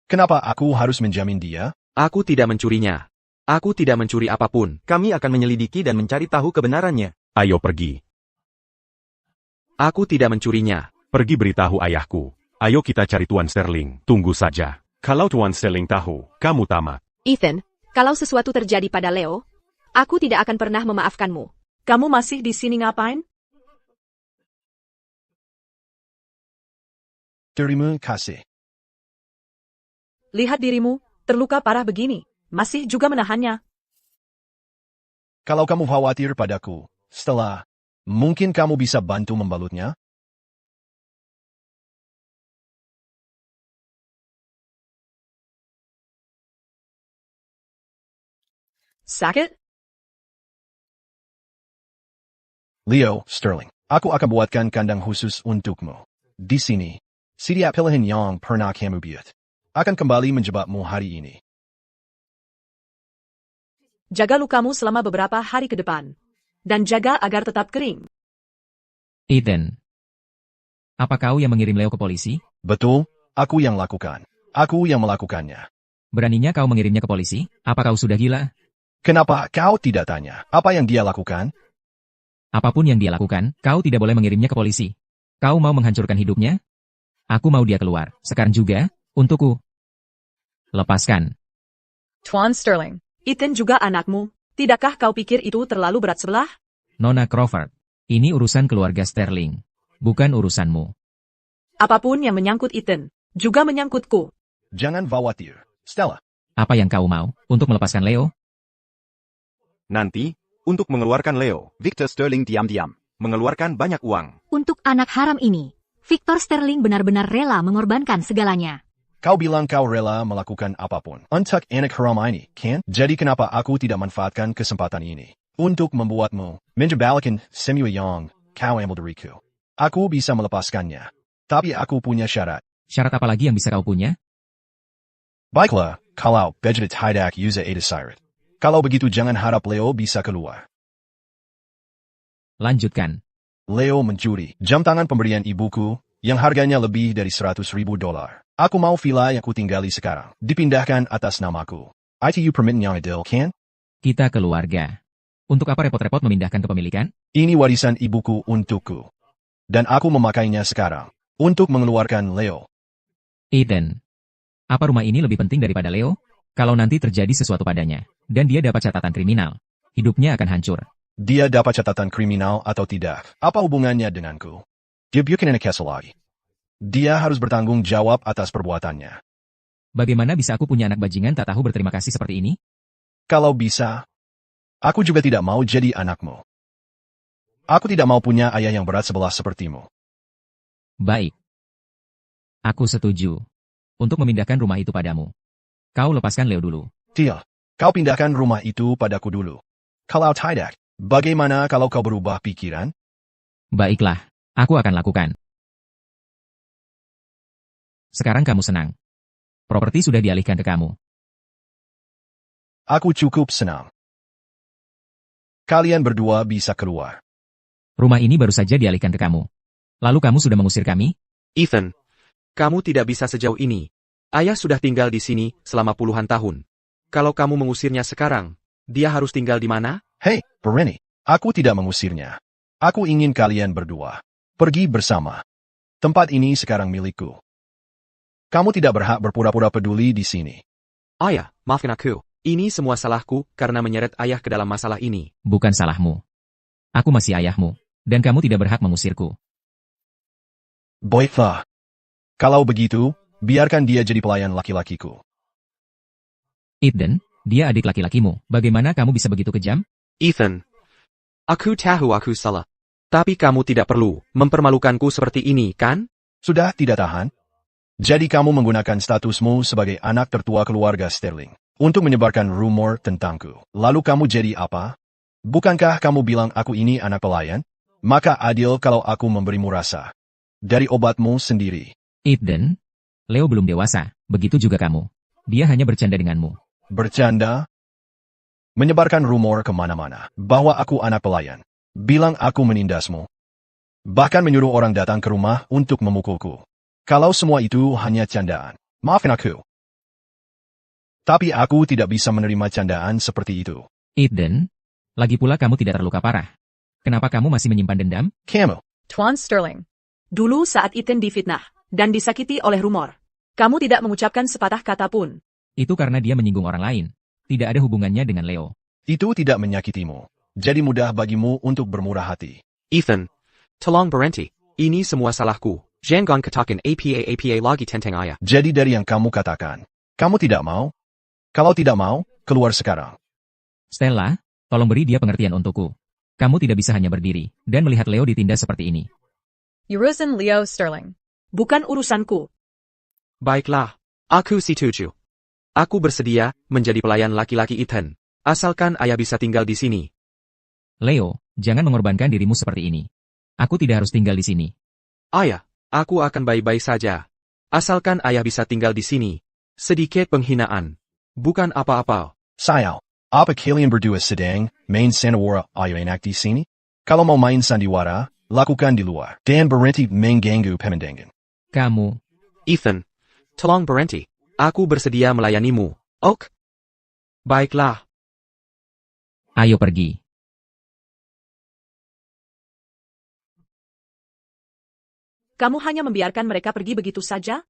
Kenapa aku harus menjamin dia? Aku tidak mencurinya. Aku tidak mencuri apapun. Kami akan menyelidiki dan mencari tahu kebenarannya. Ayo pergi. Aku tidak mencurinya. Pergi beritahu ayahku. Ayo kita cari Tuan Sterling. Tunggu saja. Kalau Tuan Sterling tahu, kamu tamat. Ethan, kalau sesuatu terjadi pada Leo, aku tidak akan pernah memaafkanmu. Kamu masih di sini ngapain? Terima kasih. Lihat dirimu, terluka parah begini. Masih juga menahannya. Kalau kamu khawatir padaku, Stella, mungkin kamu bisa bantu membalutnya? Sakit? Leo, Sterling, aku akan buatkan kandang khusus untukmu. Di sini, setiap pilihan yang pernah kamu buat akan kembali menjebakmu hari ini. Jaga lukamu selama beberapa hari ke depan. Dan jaga agar tetap kering. Ethan. Apa kau yang mengirim Leo ke polisi? Betul, aku yang lakukan. Aku yang melakukannya. Beraninya kau mengirimnya ke polisi? Apa kau sudah gila? Kenapa kau tidak tanya apa yang dia lakukan? Apapun yang dia lakukan, kau tidak boleh mengirimnya ke polisi. Kau mau menghancurkan hidupnya? Aku mau dia keluar. Sekarang juga, untukku. Lepaskan. Tuan Sterling. Ethan juga anakmu. Tidakkah kau pikir itu terlalu berat sebelah? Nona Crawford. Ini urusan keluarga Sterling. Bukan urusanmu. Apapun yang menyangkut Ethan, juga menyangkutku. Jangan khawatir, Stella. Apa yang kau mau, untuk melepaskan Leo? Nanti, untuk mengeluarkan Leo, Victor Sterling diam-diam. mengeluarkan banyak uang. Untuk anak haram ini, Victor Sterling benar-benar rela mengorbankan segalanya. Kau bilang kau rela melakukan apapun untuk anak haram ini, kan? Jadi kenapa aku tidak manfaatkan kesempatan ini untuk membuatmu menjebalikan semua yang kau ambil dariku? Aku bisa melepaskannya, tapi aku punya syarat. Syarat apa lagi yang bisa kau punya? Baiklah, kalau begitu tidak usah ada syarat. Kalau begitu jangan harap Leo bisa keluar. Lanjutkan. Leo mencuri jam tangan pemberian ibuku yang harganya lebih dari $100,000. Aku mau villa yang kutinggali sekarang dipindahkan atas namaku. Itu permintaan yang adil, kan? Kita keluarga. Untuk apa repot-repot memindahkan kepemilikan? Ini warisan ibuku untukku. Dan aku memakainya sekarang untuk mengeluarkan Leo. Ethan. Apa rumah ini lebih penting daripada Leo? Kalau nanti terjadi sesuatu padanya, dan dia dapat catatan kriminal, hidupnya akan hancur. Dia dapat catatan kriminal atau tidak, apa hubungannya denganku? Dia bukan anak kesal lagi. Dia harus bertanggung jawab atas perbuatannya. Bagaimana bisa aku punya anak bajingan tak tahu berterima kasih seperti ini? Kalau bisa, aku juga tidak mau jadi anakmu. Aku tidak mau punya ayah yang berat sebelah sepertimu. Baik. Aku setuju. Untuk memindahkan rumah itu padamu. Kau lepaskan Leo dulu. Tidak, kau pindahkan rumah itu padaku dulu. Kalau tidak, bagaimana kalau kau berubah pikiran? Baiklah, aku akan lakukan. Sekarang kamu senang. Properti sudah dialihkan ke kamu. Aku cukup senang. Kalian berdua bisa keluar. Rumah ini baru saja dialihkan ke kamu. Lalu kamu sudah mengusir kami? Ethan, kamu tidak bisa sejauh ini. Ayah sudah tinggal di sini selama puluhan tahun. Kalau kamu mengusirnya sekarang, dia harus tinggal di mana? Hei, Bereni, aku tidak mengusirnya. Aku ingin kalian berdua pergi bersama. Tempat ini sekarang milikku. Kamu tidak berhak berpura-pura peduli di sini. Ayah, maafkan aku. Ini semua salahku karena menyeret ayah ke dalam masalah ini. Bukan salahmu. Aku masih ayahmu, dan kamu tidak berhak mengusirku. Baiklah. Kalau begitu, biarkan dia jadi pelayan laki-lakiku. Ethan, dia adik laki-lakimu. Bagaimana kamu bisa begitu kejam? Ethan, aku tahu aku salah. Tapi kamu tidak perlu mempermalukanku seperti ini, kan? Sudah tidak tahan? Jadi kamu menggunakan statusmu sebagai anak tertua keluarga Sterling untuk menyebarkan rumor tentangku. Lalu kamu jadi apa? Bukankah kamu bilang aku ini anak pelayan? Maka adil kalau aku memberimu rasa. Dari obatmu sendiri. Ethan, Leo belum dewasa, begitu juga kamu. Dia hanya bercanda denganmu. Bercanda? Menyebarkan rumor kemana-mana bahwa aku anak pelayan. Bilang aku menindasmu. Bahkan menyuruh orang datang ke rumah untuk memukulku. Kalau semua itu hanya candaan, maafkan aku. Tapi aku tidak bisa menerima candaan seperti itu. Ethan, lagi pula kamu tidak terluka parah. Kenapa kamu masih menyimpan dendam? Kamu. Tuan Sterling. Dulu saat Ethan difitnah dan disakiti oleh rumor, kamu tidak mengucapkan sepatah kata pun. Itu karena dia menyinggung orang lain. Tidak ada hubungannya dengan Leo. Itu tidak menyakitimu. Jadi mudah bagimu untuk bermurah hati. Ethan, tolong berhenti. Ini semua salahku. Jangan katakan apa lagi tentang ayah. Jadi dari yang kamu katakan, kamu tidak mau? Kalau tidak mau, keluar sekarang. Stella, tolong beri dia pengertian untukku. Kamu tidak bisa hanya berdiri dan melihat Leo ditindas seperti ini. Urusan Leo Sterling. Bukan urusanku. Baiklah, aku setuju. Aku bersedia menjadi pelayan laki-laki Ethan. Asalkan ayah bisa tinggal di sini. Leo, jangan mengorbankan dirimu seperti ini. Aku tidak harus tinggal di sini. Ayah, aku akan baik-baik saja. Asalkan ayah bisa tinggal di sini. Sedikit penghinaan. Bukan apa-apa. Sayang, apa kalian berdua sedang main sandiwara ayo enak di sini? Kalau mau main sandiwara, lakukan di luar. Dan berhenti mengganggu pemandangan. Kamu. Ethan, tolong berhenti. Aku bersedia melayanimu. Ok? Baiklah. Ayo pergi. Kamu hanya membiarkan mereka pergi begitu saja?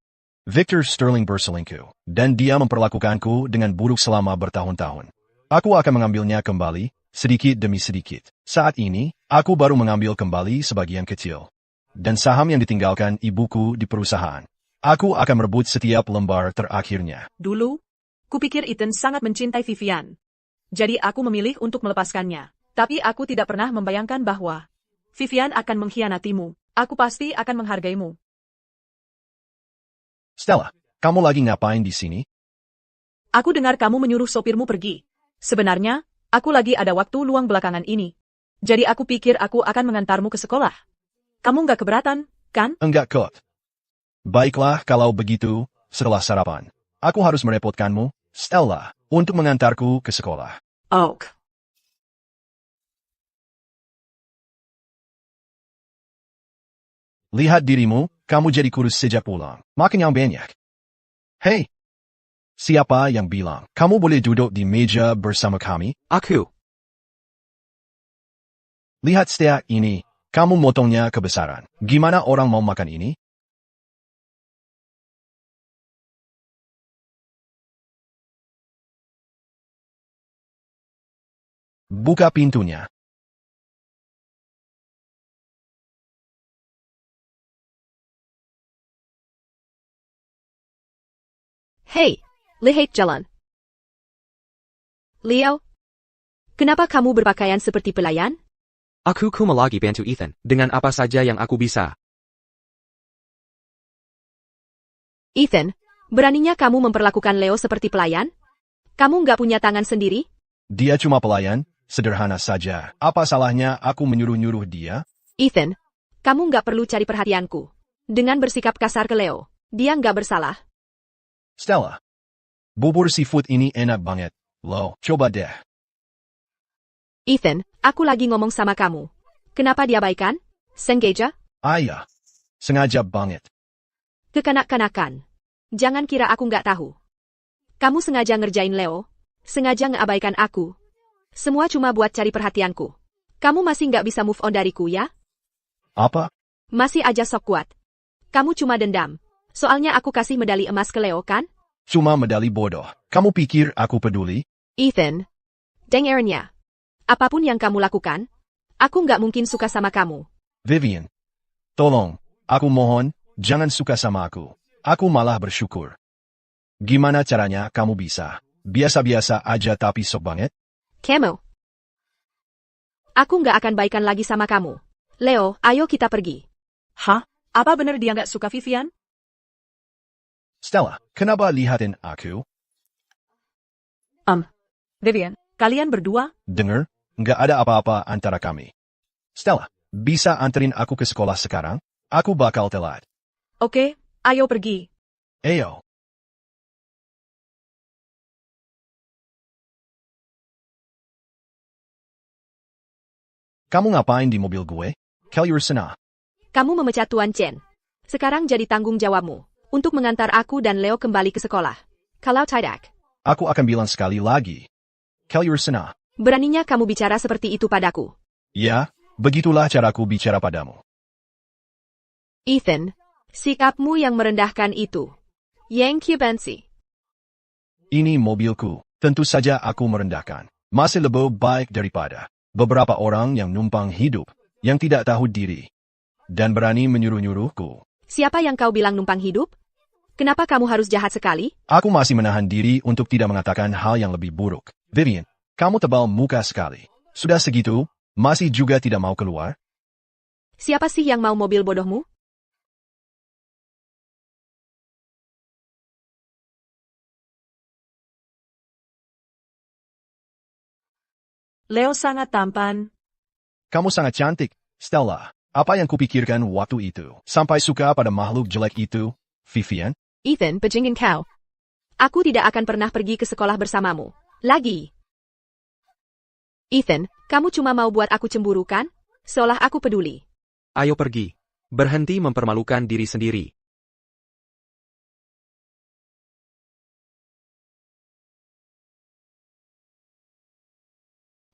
Victor Sterling berselingkuh, dan dia memperlakukanku dengan buruk selama bertahun-tahun. Aku akan mengambilnya kembali, sedikit demi sedikit. Saat ini, aku baru mengambil kembali sebagian kecil. Dan saham yang ditinggalkan ibuku di perusahaan. Aku akan merebut setiap lembar terakhirnya. Dulu, kupikir Ethan sangat mencintai Vivian. Jadi aku memilih untuk melepaskannya. Tapi aku tidak pernah membayangkan bahwa Vivian akan mengkhianatimu. Aku pasti akan menghargaimu. Stella, kamu lagi ngapain di sini? Aku dengar kamu menyuruh sopirmu pergi. Sebenarnya, aku lagi ada waktu luang belakangan ini. Jadi aku pikir aku akan mengantarmu ke sekolah. Kamu nggak keberatan, kan? Enggak kot. Baiklah kalau begitu, setelah sarapan. Aku harus merepotkanmu, Stella, untuk mengantarku ke sekolah. Ok. Lihat dirimu, kamu jadi kurus sejak pulang. Makan yang banyak. Hei! Siapa yang bilang, kamu boleh duduk di meja bersama kami? Aku. Lihat steak ini, kamu motongnya kebesaran. Gimana orang mau makan ini? Buka pintunya. Hei, lihat jalan. Leo, kenapa kamu berpakaian seperti pelayan? Aku cuma lagi bantu Ethan dengan apa saja yang aku bisa. Ethan, beraninya kamu memperlakukan Leo seperti pelayan? Kamu nggak punya tangan sendiri? Dia cuma pelayan, sederhana saja. Apa salahnya aku menyuruh-nyuruh dia? Ethan, kamu nggak perlu cari perhatianku. Dengan bersikap kasar ke Leo, dia nggak bersalah. Stella, bubur seafood ini enak banget. Lo, coba deh. Ethan, aku lagi ngomong sama kamu. Kenapa diabaikan? Sengaja? Ayah, sengaja banget. Kekanak-kanakan. Jangan kira aku nggak tahu. Kamu sengaja ngerjain Leo, sengaja ngeabaikan aku. Semua cuma buat cari perhatianku. Kamu masih nggak bisa move on dariku ya? Apa? Masih aja sok kuat. Kamu cuma dendam. Soalnya aku kasih medali emas ke Leo kan? Cuma medali bodoh. Kamu pikir aku peduli? Ethan, dengarnya. Apapun yang kamu lakukan, aku nggak mungkin suka sama kamu. Vivian, tolong, aku mohon, jangan suka sama aku. Aku malah bersyukur. Gimana caranya kamu bisa? Biasa-biasa aja tapi sok banget? Kamu. Aku nggak akan baikan lagi sama kamu. Leo, ayo kita pergi. Hah? Apa benar dia nggak suka Vivian? Stella, kenapa lihatin aku? Vivian, kalian berdua? Dengar, nggak ada apa-apa antara kami. Stella, bisa anterin aku ke sekolah sekarang? Aku bakal telat. Oke, ayo pergi. Ayo. Kamu ngapain di mobil gue? Keluar sana. Kamu memecat Tuan Chen. Sekarang jadi tanggung jawabmu untuk mengantar aku dan Leo kembali ke sekolah. Kalau tidak, Aku akan bilang sekali lagi. Keluar sana. beraninya kamu bicara seperti itu padaku. Ya, begitulah caraku bicara padamu. Ethan, sikapmu yang merendahkan itu. Yang Kubansi. Ini mobilku. Tentu saja aku merendahkan. Masih lebih baik daripada beberapa orang yang numpang hidup, yang tidak tahu diri, dan berani menyuruh-nyuruhku. Siapa yang kau bilang numpang hidup? Kenapa kamu harus jahat sekali? Aku masih menahan diri untuk tidak mengatakan hal yang lebih buruk. Vivian, kamu tebal muka sekali. Sudah segitu, masih juga tidak mau keluar? Siapa sih yang mau mobil bodohmu? Leo sangat tampan. Kamu sangat cantik, Stella. Apa yang kupikirkan waktu itu? Sampai suka pada makhluk jelek itu, Vivian? Ethan, pejingin kau. Aku tidak akan pernah pergi ke sekolah bersamamu. Lagi. Ethan, kamu cuma mau buat aku cemburu kan? Seolah aku peduli. Ayo pergi. Berhenti mempermalukan diri sendiri.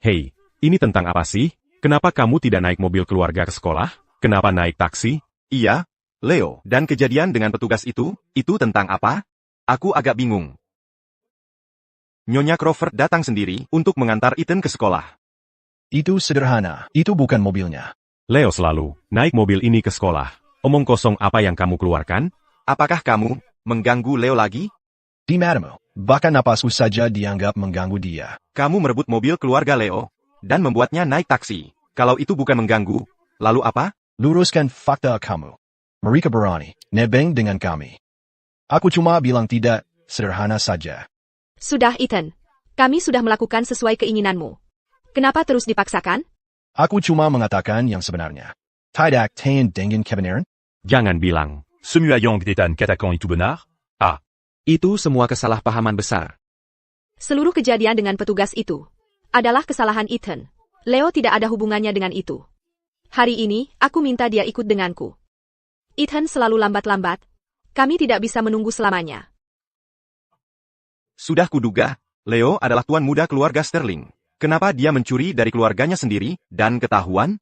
Hei, ini tentang apa sih? Kenapa kamu tidak naik mobil keluarga ke sekolah? Kenapa naik taksi? Iya, Leo, dan kejadian dengan petugas itu tentang apa? Aku agak bingung. Nyonya Crawford datang sendiri untuk mengantar Ethan ke sekolah. Itu sederhana. Itu bukan mobilnya. Leo selalu naik mobil ini ke sekolah. Omong kosong apa yang kamu keluarkan? Apakah kamu mengganggu Leo lagi? Di matamu, bahkan napasku saja dianggap mengganggu dia. Kamu merebut mobil keluarga Leo dan membuatnya naik taksi. Kalau itu bukan mengganggu, lalu apa? Luruskan fakta kamu. Mereka berani nebeng dengan kami. Aku cuma bilang tidak, sederhana saja. Sudah, Ethan. Kami sudah melakukan sesuai keinginanmu. Kenapa terus dipaksakan? Aku cuma mengatakan yang sebenarnya. Tidak tahan dengan kebenaran? Jangan bilang. Semuayang d'Ethan Katakan itu benar? Ah. Itu semua kesalahpahaman besar. Seluruh kejadian dengan petugas itu adalah kesalahan Ethan. Leo tidak ada hubungannya dengan itu. Hari ini, aku minta dia ikut denganku. Ethan selalu lambat-lambat. Kami tidak bisa menunggu selamanya. Sudah kuduga, Leo adalah tuan muda keluarga Sterling. Kenapa dia mencuri dari keluarganya sendiri dan ketahuan?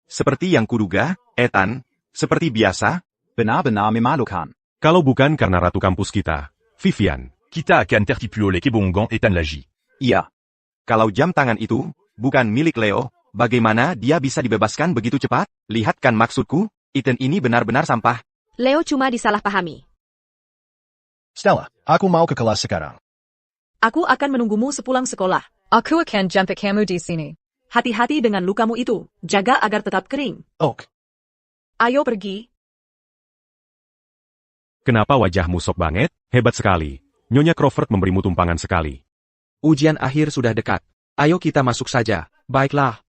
Seperti yang kuduga, Ethan, seperti biasa, benar-benar memalukan. Kalau bukan karena ratu kampus kita, Vivian. Kita akan tertipu oleh kebonggang Ethan lagi. Iya. Kalau jam tangan itu bukan milik Leo, bagaimana dia bisa dibebaskan begitu cepat? Lihat kan maksudku, Ethan ini benar-benar sampah. Leo cuma disalahpahami. Stella, aku mau ke kelas sekarang. Aku akan menunggumu sepulang sekolah. Aku akan jemput kamu di sini. Hati-hati dengan lukamu itu. Jaga agar tetap kering. Ok. Ayo pergi. Kenapa wajahmu sok banget? Hebat sekali. Nyonya Crawford memberimu tumpangan sekali. Ujian akhir sudah dekat. Ayo kita masuk saja. Baiklah.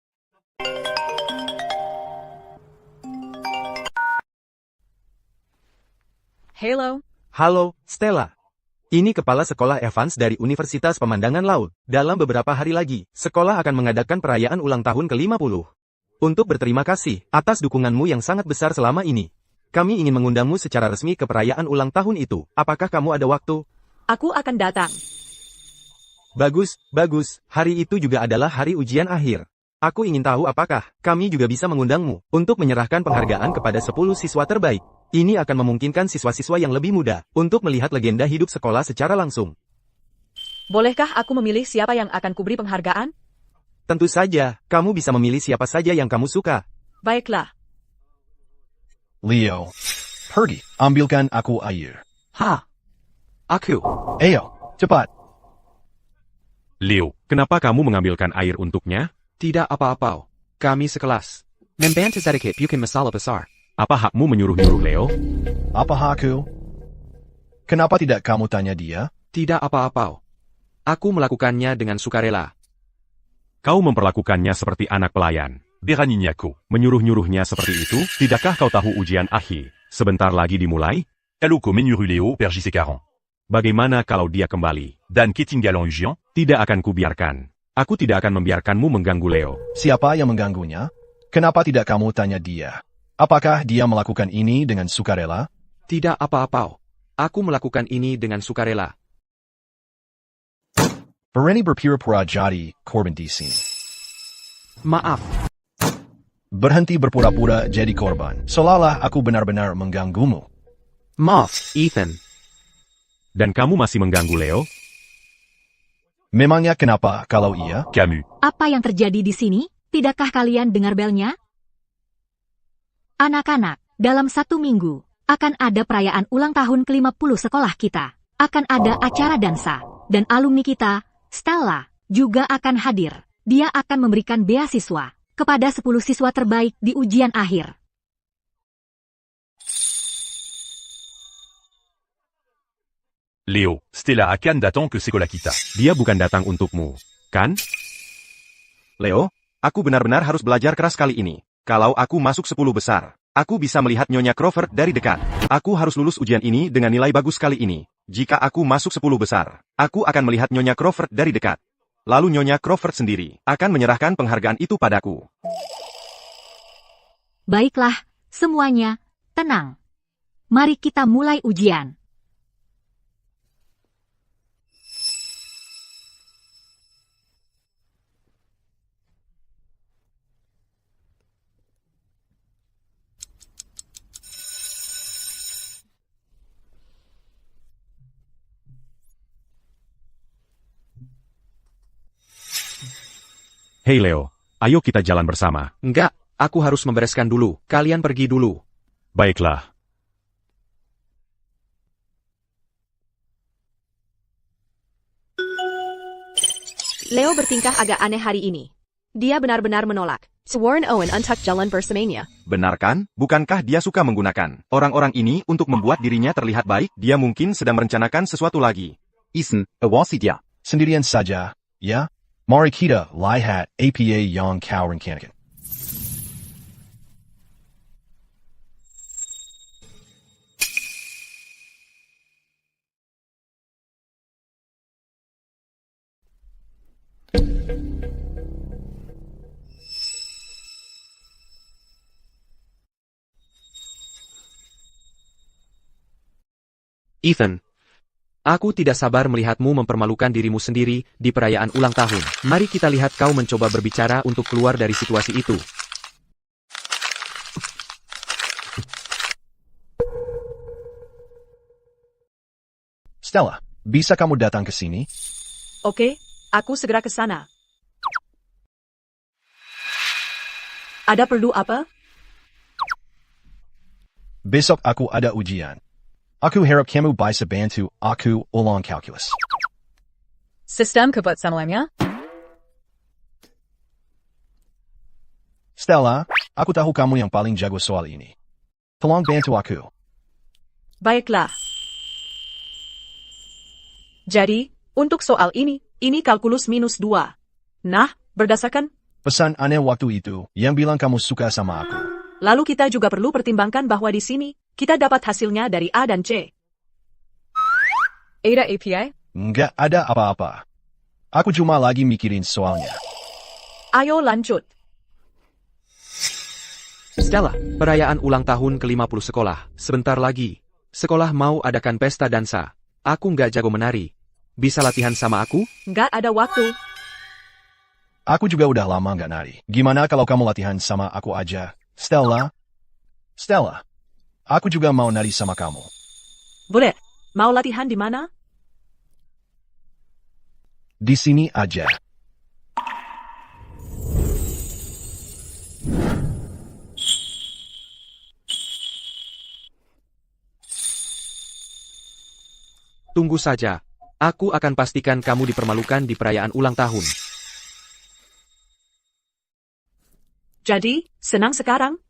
Halo. Halo, Stella. Ini Kepala Sekolah Evans dari Universitas Pemandangan Laut. Dalam beberapa hari lagi, sekolah akan mengadakan perayaan ulang tahun ke-50. Untuk berterima kasih atas dukunganmu yang sangat besar selama ini. Kami ingin mengundangmu secara resmi ke perayaan ulang tahun itu. Apakah kamu ada waktu? Aku akan datang. Bagus, bagus. Hari itu juga adalah hari ujian akhir. Aku ingin tahu apakah kami juga bisa mengundangmu untuk menyerahkan penghargaan kepada 10 siswa terbaik. Ini akan memungkinkan siswa-siswa yang lebih muda untuk melihat legenda hidup sekolah secara langsung. Bolehkah aku memilih siapa yang akan kuberi penghargaan? Tentu saja, kamu bisa memilih siapa saja yang kamu suka. Baiklah. Leo, pergi, ambilkan aku air. Ha? Aku. Ayo, cepat. Leo, kenapa kamu mengambilkan air untuknya? Tidak apa-apa. Kami sekelas. Membantu sedikit bukan masalah besar. Apa hakmu menyuruh-nyuruh Leo? Apa hakku? Kenapa tidak kamu tanya dia? Tidak apa-apa. Aku melakukannya dengan sukarela. Kau memperlakukannya seperti anak pelayan. Beranignako. Menyuruh-nyuruhnya seperti itu, tidakkah kau tahu ujian akhir sebentar lagi dimulai? Kaloko menuruleo per JC40. Bagaimana kalau dia kembali? Dan ketinggalan ujian? Tidak akan kubiarkan. Aku tidak akan membiarkanmu mengganggu Leo. Siapa yang mengganggunya? Kenapa tidak kamu tanya dia? Apakah dia melakukan ini dengan sukarela? Tidak apa-apa. Aku melakukan ini dengan sukarela. Berani berpura-pura jadi korban di sini. Maaf. Berhenti berpura-pura jadi korban. Seolah-olah aku benar-benar mengganggumu. Maaf, Ethan. Dan kamu masih mengganggu Leo? Memangnya kenapa kalau iya? Camus. Apa yang terjadi di sini? Tidakkah kalian dengar belnya? Anak-anak, dalam 1 minggu, akan ada perayaan ulang tahun ke-50 sekolah kita. Akan ada acara dansa. Dan alumni kita, Stella, juga akan hadir. Dia akan memberikan beasiswa kepada 10 siswa terbaik di ujian akhir. Leo, Stella akan datang ke sekolah kita. Dia bukan datang untukmu, kan? Leo, aku benar-benar harus belajar keras kali ini. Kalau aku masuk 10 besar, aku bisa melihat Nyonya Crawford dari dekat. Aku harus lulus ujian ini dengan nilai bagus kali ini. Jika aku masuk 10 besar, aku akan melihat Nyonya Crawford dari dekat. Lalu Nyonya Crawford sendiri akan menyerahkan penghargaan itu padaku. Baiklah, semuanya, tenang. Mari kita mulai ujian. Hei Leo, ayo kita jalan bersama. Enggak, aku harus membereskan dulu. Kalian pergi dulu. Baiklah. Leo bertingkah agak aneh hari ini. Dia benar-benar menolak. Warren Owen untucked jalan bersamanya. Benar kan? Bukankah dia suka menggunakan orang-orang ini untuk membuat dirinya terlihat baik? Dia mungkin sedang merencanakan sesuatu lagi. Ethan, awasi dia. Sendirian saja, ya? Mari kita lihat apa yang kau rencanakan. Ethan, aku tidak sabar melihatmu mempermalukan dirimu sendiri di perayaan ulang tahun. Mari kita lihat kau mencoba berbicara untuk keluar dari situasi itu. Stella, bisa kamu datang ke sini? Oke, aku segera ke sana. Ada perlu apa? Besok aku ada ujian. Aku harap kamu bisa bantu aku ulang kalkulus. Sistem kebut samalamnya? Stella, aku tahu kamu yang paling jago soal ini. Tolong bantu aku. Baiklah. Jadi, untuk soal ini kalkulus -2. Nah, berdasarkan, Pesan aneh waktu itu yang bilang kamu suka sama aku. lalu kita juga perlu pertimbangkan bahwa di sini, kita dapat hasilnya dari A dan C. Ada API? Nggak ada apa-apa. Aku cuma lagi mikirin soalnya. Ayo lanjut. Stella, perayaan ulang tahun ke-50 sekolah. Sebentar lagi. Sekolah mau adakan pesta dansa. Aku nggak jago menari. Bisa latihan sama aku? Nggak ada waktu. Aku juga udah lama nggak nari. Gimana kalau kamu latihan sama aku aja? Stella? Stella, aku juga mau nari sama kamu. Boleh. Mau latihan di mana? Di sini aja. Tunggu saja. Aku akan pastikan kamu dipermalukan di perayaan ulang tahun. Jadi, senang sekarang?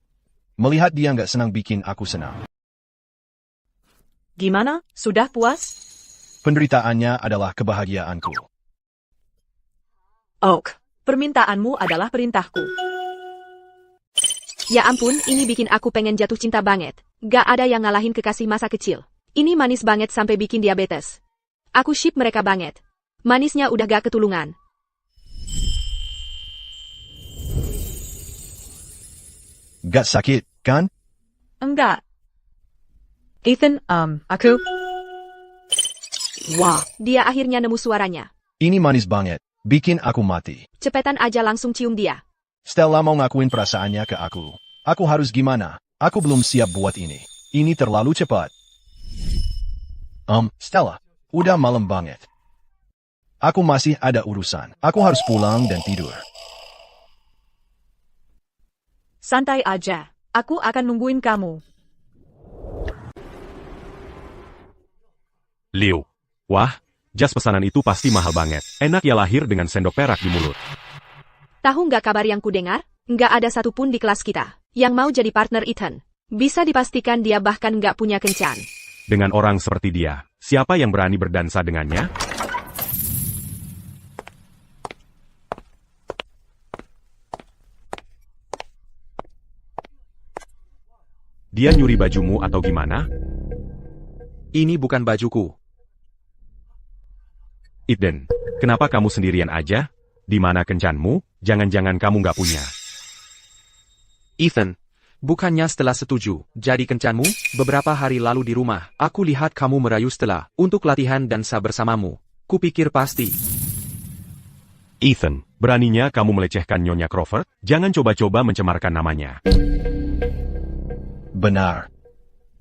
Melihat dia nggak senang bikin aku senang. Gimana? Sudah puas? Penderitaannya adalah kebahagiaanku. Oak, Permintaanmu adalah perintahku. Ya ampun, ini bikin aku pengen jatuh cinta banget. Gak ada yang ngalahin kekasih masa kecil. Ini manis banget sampai bikin diabetes. Aku ship mereka banget. Manisnya udah gak ketulungan. Gak sakit, kan? Enggak. Ethan, aku... Wah, dia akhirnya nemu suaranya. Ini manis banget. Bikin aku mati. Cepetan aja langsung cium dia. Stella mau ngakuin perasaannya ke aku. Aku harus gimana? Aku belum siap buat ini. Ini terlalu cepat. Stella, udah malam banget. Aku masih ada urusan. Aku harus pulang dan tidur. Santai aja. Aku akan nungguin kamu. Leo. Wah, jas pesanan itu pasti mahal banget. Enak ya lahir dengan sendok perak di mulut. Tahu nggak kabar yang kudengar? Nggak ada satupun di kelas kita yang mau jadi partner Ethan. Bisa dipastikan dia bahkan nggak punya kencan. Dengan orang seperti dia, siapa yang berani berdansa dengannya? Dia nyuri bajumu atau gimana? Ini bukan bajuku. Ethan, kenapa kamu sendirian aja? Di mana kencanmu? Jangan-jangan kamu nggak punya. Ethan, bukannya Stella setuju jadi kencanmu? Beberapa hari lalu di rumah, aku lihat kamu merayu Stella untuk latihan dansa bersamamu. Kupikir pasti. Ethan, beraninya kamu melecehkan Nyonya Crawford? Jangan coba-coba mencemarkan namanya. Benar.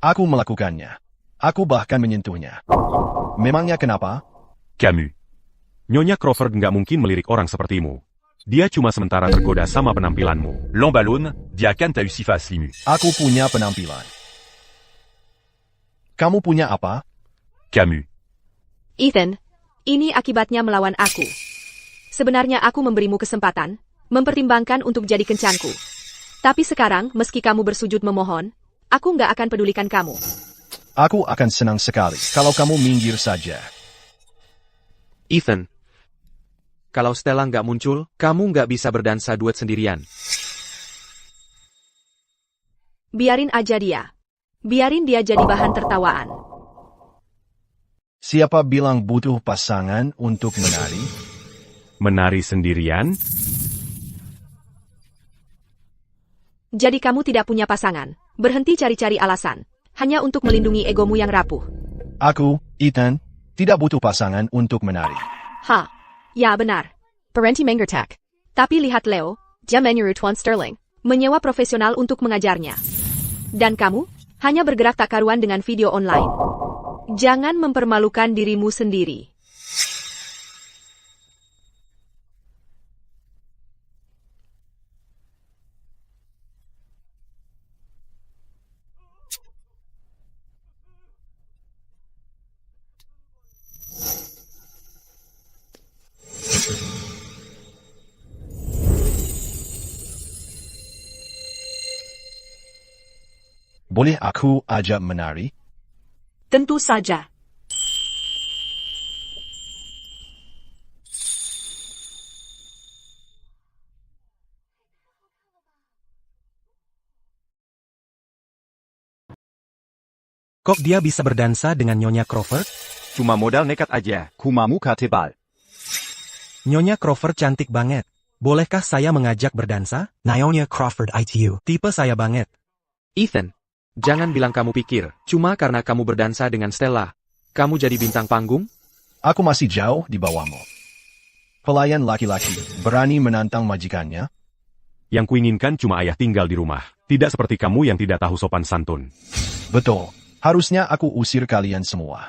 Aku melakukannya. Aku bahkan menyentuhnya. Memangnya kenapa? Camus. Nyonya Crawford nggak mungkin melirik orang sepertimu. Dia cuma sementara tergoda sama penampilanmu. L'emballonne, dis à Cannes t'as eu si face, Limu. Aku punya penampilan. Kamu punya apa? Camus. Ethan, ini akibatnya melawan aku. Sebenarnya aku memberimu kesempatan, mempertimbangkan untuk jadi kencanku. Tapi sekarang, meski kamu bersujud memohon, aku nggak akan pedulikan kamu. Aku akan senang sekali kalau kamu minggir saja. Ethan, kalau Stella nggak muncul, kamu nggak bisa berdansa duet sendirian. Biarin aja dia. Biarin dia jadi bahan tertawaan. Siapa bilang butuh pasangan untuk menari? Menari sendirian? Jadi kamu tidak punya pasangan. Berhenti cari-cari alasan. Hanya untuk melindungi egomu yang rapuh. Aku, Ethan, tidak butuh pasangan untuk menari. Ha, ya benar. Parenti mengertak. Tapi lihat Leo, Dia menyuruh Tuan Sterling. menyewa profesional untuk mengajarnya. Dan kamu, hanya bergerak tak karuan dengan video online. Jangan mempermalukan dirimu sendiri. Boleh aku ajak menari? Tentu saja. Kok dia bisa berdansa dengan Nyonya Crawford? Cuma modal nekat aja. Kumamu katebal. Nyonya Crawford cantik banget. Bolehkah saya mengajak berdansa? Nyonya Crawford ITU. Tipe saya banget. Ethan, jangan bilang kamu pikir, cuma karena kamu berdansa dengan Stella, kamu jadi bintang panggung? Aku masih jauh di bawahmu. Pelayan laki-laki berani menantang majikannya? Yang kuinginkan cuma ayah tinggal di rumah. Tidak seperti kamu yang tidak tahu sopan santun. Betul. Harusnya aku usir kalian semua.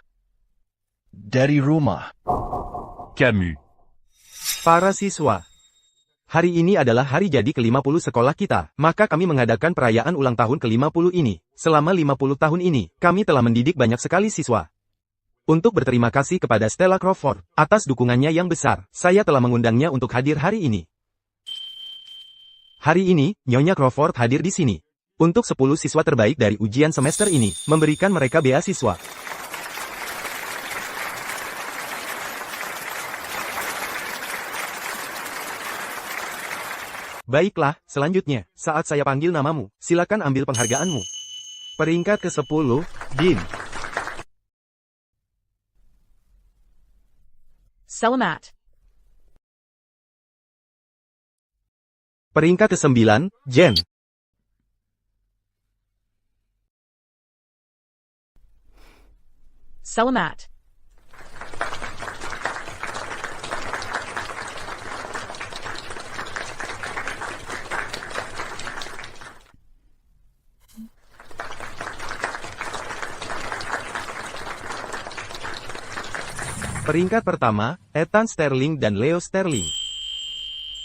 Dari rumah. Camus. Para siswa. Hari ini adalah hari jadi ke-50 sekolah kita, maka kami mengadakan perayaan ulang tahun ke-50 ini. Selama 50 tahun ini, kami telah mendidik banyak sekali siswa. Untuk berterima kasih kepada Stella Crawford, atas dukungannya yang besar, saya telah mengundangnya untuk hadir hari ini. Hari ini, Nyonya Crawford hadir di sini. Untuk 10 siswa terbaik dari ujian semester ini, memberikan mereka beasiswa. Baiklah, selanjutnya, saat saya panggil namamu, silakan ambil penghargaanmu. Peringkat ke-10, Dean. Selamat. Peringkat ke-9, Jen. Selamat. Peringkat pertama, Ethan Sterling dan Leo Sterling.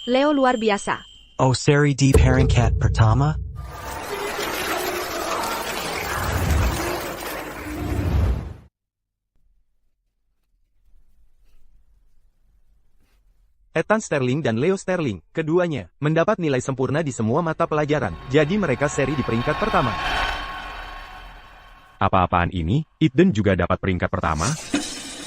Leo luar biasa. Oh seri di peringkat pertama? Ethan Sterling dan Leo Sterling, keduanya, mendapat nilai sempurna di semua mata pelajaran, jadi mereka seri di peringkat pertama. Apa-apaan ini? Ethan juga dapat peringkat pertama?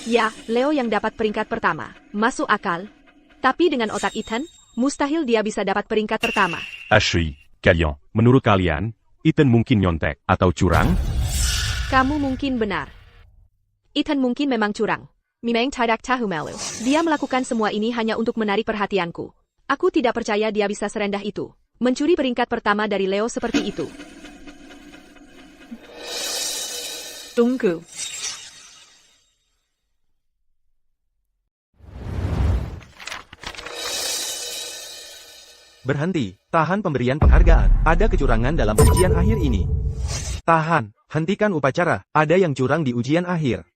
Ya, Leo yang dapat peringkat pertama. Masuk akal. Tapi dengan otak Ethan, mustahil dia bisa dapat peringkat pertama. Ashley, Kalian. Menurut kalian, Ethan mungkin nyontek atau curang? Kamu mungkin benar. Ethan mungkin memang curang. Memang tidak tahu malu. Dia melakukan semua ini hanya untuk menarik perhatianku. Aku tidak percaya dia bisa serendah itu. Mencuri peringkat pertama dari Leo seperti itu. Tunggu. Berhenti, tahan pemberian penghargaan. Ada kecurangan dalam ujian akhir ini. Tahan, hentikan upacara. Ada yang curang di ujian akhir.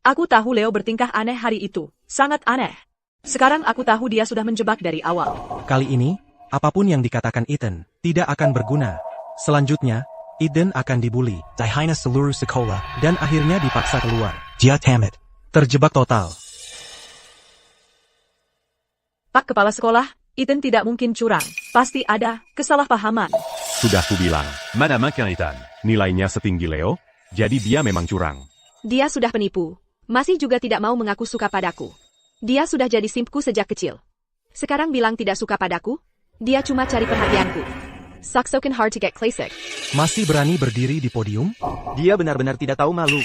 Aku tahu Leo bertingkah aneh hari itu. Sangat aneh. Sekarang aku tahu dia sudah menjebak dari awal. Kali ini, apapun yang dikatakan Ethan, tidak akan berguna. Selanjutnya, Ethan akan dibully, dihina seluruh sekolah, dan akhirnya dipaksa keluar. Dia tamat. Terjebak total. Pak Kepala Sekolah, Ethan tidak mungkin curang. Pasti ada kesalahpahaman. Sudah kubilang, mana makin Ethan. nilainya setinggi Leo, jadi dia memang curang. Dia sudah penipu. Masih juga tidak mau mengaku suka padaku. Dia sudah jadi simpku sejak kecil. Sekarang bilang tidak suka padaku? Dia cuma cari perhatianku. Sucks so can hard to get classic. Masih berani berdiri di podium? Dia benar-benar tidak tahu malu.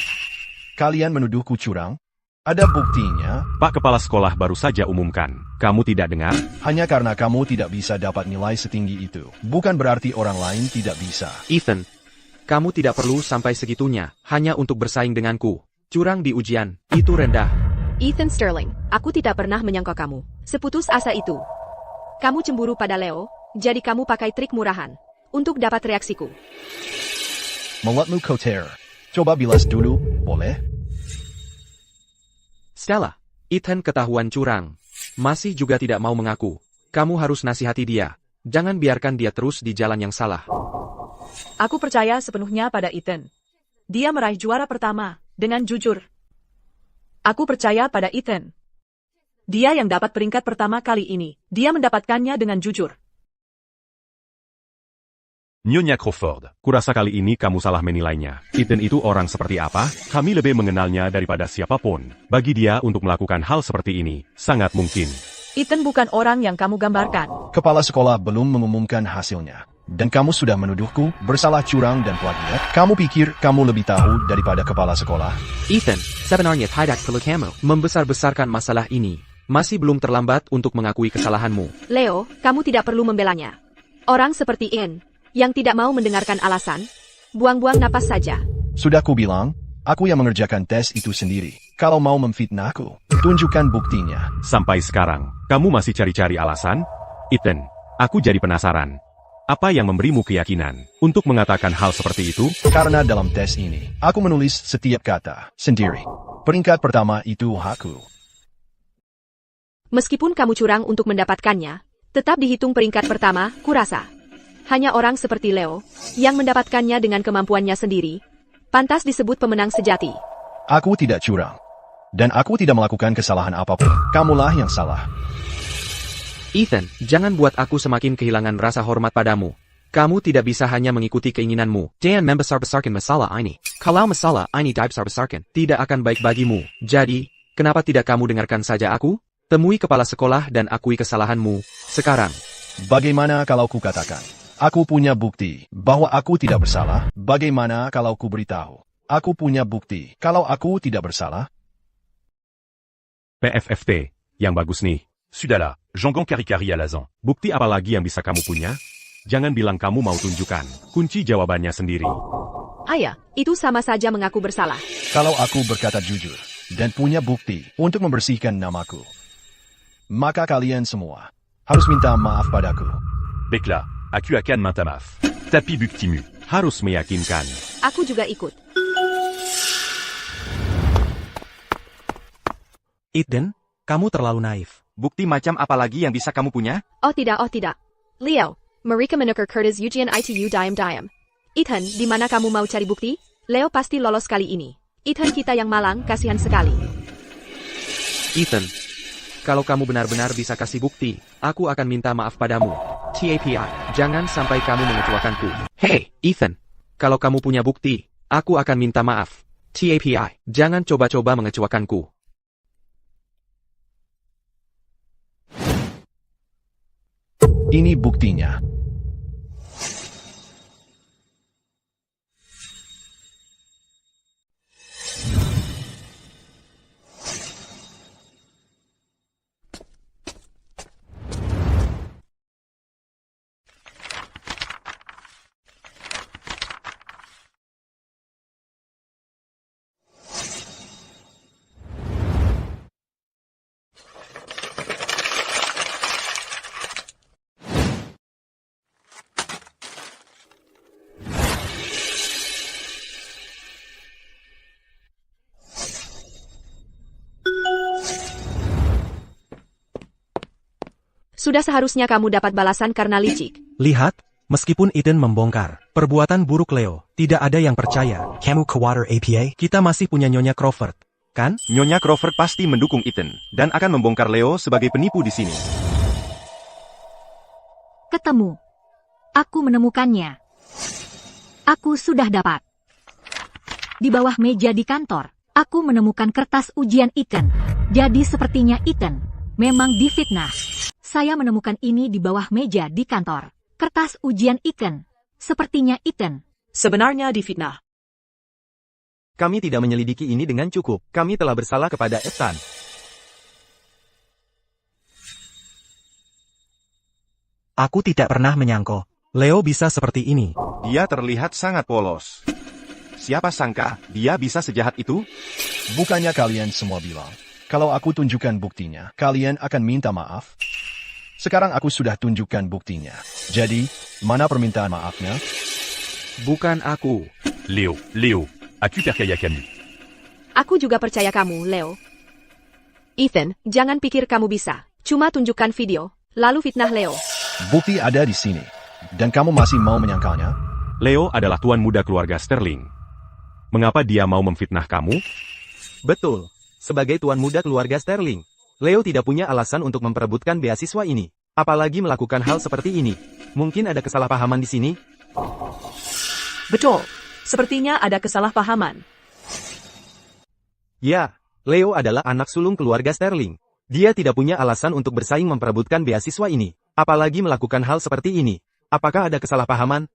Kalian menuduhku curang? Ada buktinya? Pak Kepala Sekolah baru saja umumkan. Kamu tidak dengar? Hanya karena kamu tidak bisa dapat nilai setinggi itu. Bukan berarti orang lain tidak bisa. Ethan, kamu tidak perlu sampai segitunya, hanya untuk bersaing denganku. Curang di ujian, itu rendah. Ethan Sterling, aku tidak pernah menyangka kamu seputus asa itu. Kamu cemburu pada Leo, jadi kamu pakai trik murahan untuk dapat reaksiku. Mulutmu kotor. Coba bilas dulu, boleh? Stella, Ethan ketahuan curang. Masih juga tidak mau mengaku. Kamu harus nasihati dia. Jangan biarkan dia terus di jalan yang salah. Aku percaya sepenuhnya pada Ethan. Dia meraih juara pertama dengan jujur. Aku percaya pada Ethan. Dia yang dapat peringkat pertama kali ini. Dia mendapatkannya dengan jujur. Nyonya Crawford, kurasa kali ini kamu salah menilainya. Ethan itu orang seperti apa? Kami lebih mengenalnya daripada siapapun. Bagi dia untuk melakukan hal seperti ini, sangat mungkin. Ethan bukan orang yang kamu gambarkan. Kepala sekolah belum mengumumkan hasilnya. Dan kamu sudah menuduhku bersalah curang dan plagiat? Kamu pikir kamu lebih tahu daripada kepala sekolah? Ethan, sebenarnya tidak perlu kamu membesar-besarkan masalah ini. Masih belum terlambat untuk mengakui kesalahanmu. Leo, kamu tidak perlu membelanya. Orang seperti Ian, yang tidak mau mendengarkan alasan, buang-buang napas saja. Sudah kubilang, aku yang mengerjakan tes itu sendiri. Kalau mau memfitnahku, tunjukkan buktinya. Sampai sekarang, kamu masih cari-cari alasan? Ethan, aku jadi penasaran. Apa yang memberimu keyakinan untuk mengatakan hal seperti itu? Karena dalam tes ini, aku menulis setiap kata sendiri. Peringkat pertama itu aku. Meskipun kamu curang untuk mendapatkannya, tetap dihitung peringkat pertama, kurasa. Hanya orang seperti Leo, yang mendapatkannya dengan kemampuannya sendiri, pantas disebut pemenang sejati. Aku tidak curang. Dan aku tidak melakukan kesalahan apapun. Kamulah yang salah. Ethan, jangan buat aku semakin kehilangan rasa hormat padamu. Kamu tidak bisa hanya mengikuti keinginanmu. Jangan membesar-besarkan masalah ini. Kalau masalah ini dibesar-besarkan, tidak akan baik bagimu. Jadi, kenapa tidak kamu dengarkan saja aku? Temui kepala sekolah dan akui kesalahanmu sekarang. Bagaimana kalau ku katakan, aku punya bukti bahwa aku tidak bersalah? Bagaimana kalau ku beritahu, aku punya bukti kalau aku tidak bersalah? PFFT, yang bagus nih. Sudahlah, Jean-Gon Kari-Kari Alazan. Bukti apa lagi yang bisa kamu punya? Jangan bilang kamu mau tunjukkan. Kunci jawabannya sendiri. Ayah, itu sama saja mengaku bersalah. Kalau aku berkata jujur dan punya bukti untuk membersihkan namaku, maka kalian semua harus minta maaf padaku. Baiklah, aku akan minta maaf. Tapi buktimu. Harus meyakinkan. Aku juga ikut. Eden, kamu terlalu naif. Bukti macam apa lagi yang bisa kamu punya? Oh tidak. Leo, mereka menukar kertas ujian ITU diam-diam. Ethan, di mana kamu mau cari bukti? Leo pasti lolos kali ini. Ethan kita yang malang, kasihan sekali. Ethan, kalau kamu benar-benar bisa kasih bukti, aku akan minta maaf padamu. TAPI, jangan sampai kamu mengecewakanku. Hey, Ethan, kalau kamu punya bukti, aku akan minta maaf. TAPI, jangan coba-coba mengecewakanku. Ini buktinya. Sudah seharusnya kamu dapat balasan karena licik. Lihat, meskipun Eden membongkar perbuatan buruk Leo, tidak ada yang percaya. Kamu khawatir APA? Kita masih punya Nyonya Crawford, kan? Nyonya Crawford pasti mendukung Ethan dan akan membongkar Leo sebagai penipu di sini. Ketemu. Aku menemukannya. Aku sudah dapat. Di bawah meja di kantor, aku menemukan kertas ujian Ethan. Jadi sepertinya Ethan memang difitnah. Saya menemukan ini di bawah meja di kantor. Kertas ujian Ethan. Sepertinya Ethan Sebenarnya difitnah. Kami tidak menyelidiki ini dengan cukup. Kami telah bersalah kepada Ethan. Aku tidak pernah menyangka Leo bisa seperti ini. Dia terlihat sangat polos. Siapa sangka dia bisa sejahat itu? Bukannya kalian semua bilang, kalau aku tunjukkan buktinya, kalian akan minta maaf? Sekarang aku sudah tunjukkan buktinya. Jadi, mana permintaan maafnya? Bukan aku. Leo, aku percaya kamu. Aku juga percaya kamu, Leo. Ethan, jangan pikir kamu bisa. Cuma tunjukkan video, lalu fitnah Leo. Bukti ada di sini. Dan kamu masih mau menyangkalnya? Leo adalah tuan muda keluarga Sterling. Mengapa dia mau memfitnah kamu? Betul. Sebagai tuan muda keluarga Sterling, Leo tidak punya alasan untuk memperebutkan beasiswa ini. Apalagi melakukan hal seperti ini. Mungkin ada kesalahpahaman di sini? Betul. Sepertinya ada kesalahpahaman. Ya, Leo adalah anak sulung keluarga Sterling. Dia tidak punya alasan untuk bersaing memperebutkan beasiswa ini. Apalagi melakukan hal seperti ini. Apakah ada kesalahpahaman?